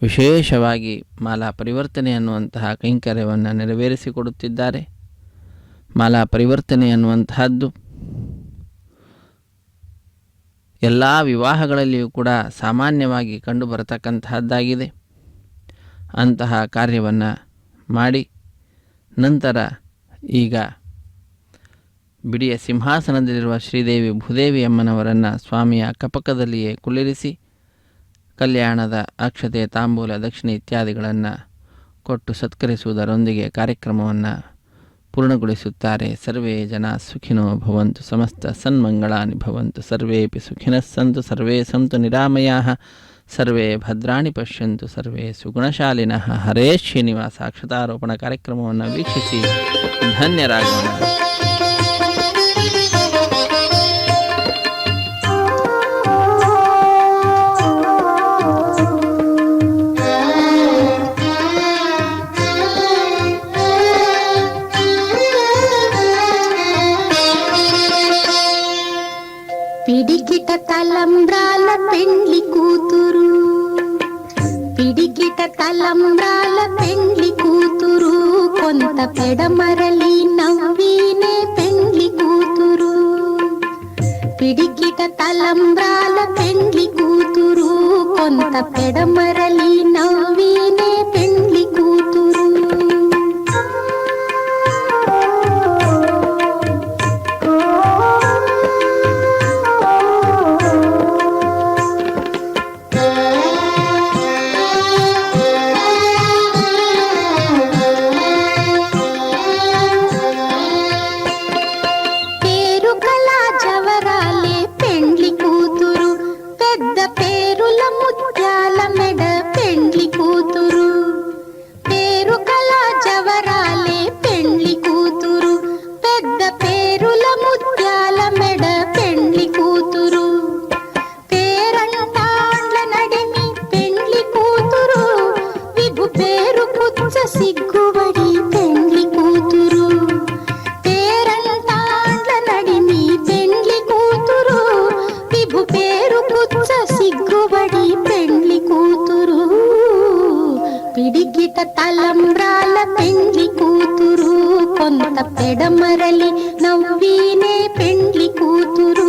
Speaker 2: ವಿಶೇಷವಾಗಿ ಮಾಲಾ ಪರಿವರ್ತನೆ ಅನ್ನುವಂತಹ ಕೈಂಕರ್ಯವನ್ನು ನೆರವೇರಿಸಿಕೊಡುತ್ತಿದ್ದಾರೆ. ಮಾಲಾ ಪರಿವರ್ತನೆ ಅನ್ನುವಂತಹದ್ದು ಎಲ್ಲ ವಿವಾಹಗಳಲ್ಲಿಯೂ ಕೂಡ ಸಾಮಾನ್ಯವಾಗಿ ಕಂಡುಬರತಕ್ಕಂತಹದ್ದಾಗಿದೆ. ಅಂತಹ ಕಾರ್ಯವನ್ನು ಮಾಡಿ ನಂತರ ಈಗ ಬಿಡಿಯ ಸಿಂಹಾಸನದಲ್ಲಿರುವ ಶ್ರೀದೇವಿ ಭೂದೇವಿ ಅಮ್ಮನವರನ್ನು ಸ್ವಾಮಿಯ ಅಕ್ಕಪಕ್ಕದಲ್ಲಿಯೇ ಕುಳ್ಳಿರಿಸಿ ಕಲ್ಯಾಣದ ಅಕ್ಷತೆ ತಾಂಬೂಲ ದಕ್ಷಿಣೆ ಇತ್ಯಾದಿಗಳನ್ನು ಕೊಟ್ಟು ಸತ್ಕರಿಸುವುದರೊಂದಿಗೆ ಕಾರ್ಯಕ್ರಮವನ್ನು ಪೂರ್ಣಗೊಳಿಸುತ್ತಾರೆ. ಸರ್ವೇ ಜನ ಸುಖಿನೋ ಭವಂತು, ಸಮಸ್ತ ಸನ್ಮಂಗಳಾನಿ ಭವಂತು, ಸರ್ವೇಪಿ ಸುಖಿನಃ ಸಂತು, ಸರ್ವೇ ಸಂತು ನಿರಾಮಯಾಃ, ಸರ್ವೇ ಭದ್ರಾಣಿ ಪಶ್ಯಂತು, ಸರ್ವೇ ಸುಗುಣಶಾಲಿನಃ. ಹರೇ ಶ್ರೀನಿವಾಸ ಅಕ್ಷತಾರೋಪಣ ಕಾರ್ಯಕ್ರಮವನ್ನು ವೀಕ್ಷಿಸಿ ಧನ್ಯರಾಗೋಣ.
Speaker 5: పిడికిట తలంబ్రాల పెండ్లి కూతురు, పిడికిట తలంబ్రాల పెండ్లి కూతురు, కొంత పెడమరలి నవ్వీనే పెండ్లి కూతురు. పిడికిట తలంబ్రాల పెండ్లి కూతురు, కొంత పెడమరలి నవ్వీనే పెండ్లి కూతురు. సిగ్గుబడి పెండ్లి కూతురు, పేరంటాండ్ల నడిమి పెండ్లి కూతురు, విభు పేరు పుచ్చ సిగ్గుబడి పెండ్లి కూతురు. పిడికిట తలంబ్రాల పెండ్లి కూతురు, కొంత పెడమరలి నవ్వీనే పెండ్లి కూతురు.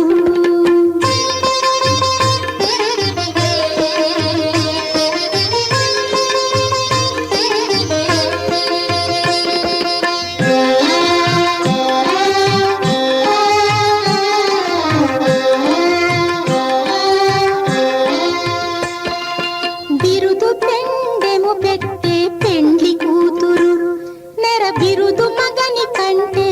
Speaker 5: బిరుదు మగని కంటే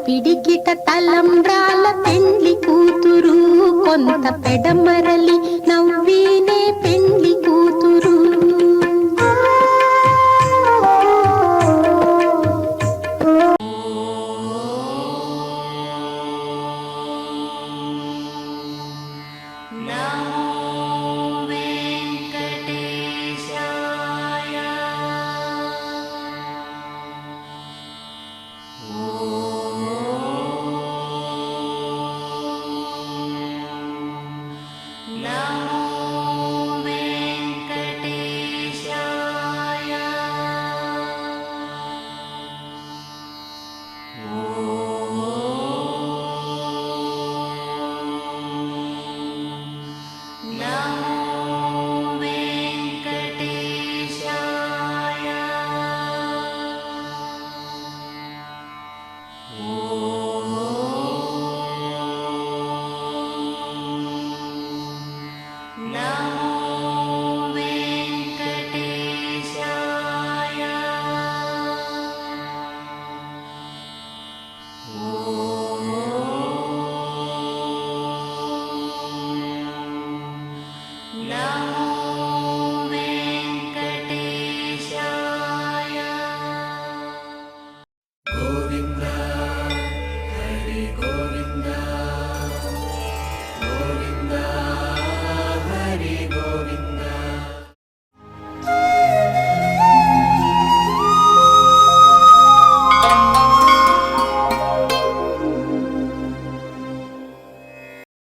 Speaker 5: పిడికిట తలంబ్రాల పెండ్లి కూతురు కొంత పెడమరలి నవ్వీనే పెండ్లి కూతురు
Speaker 4: ఓ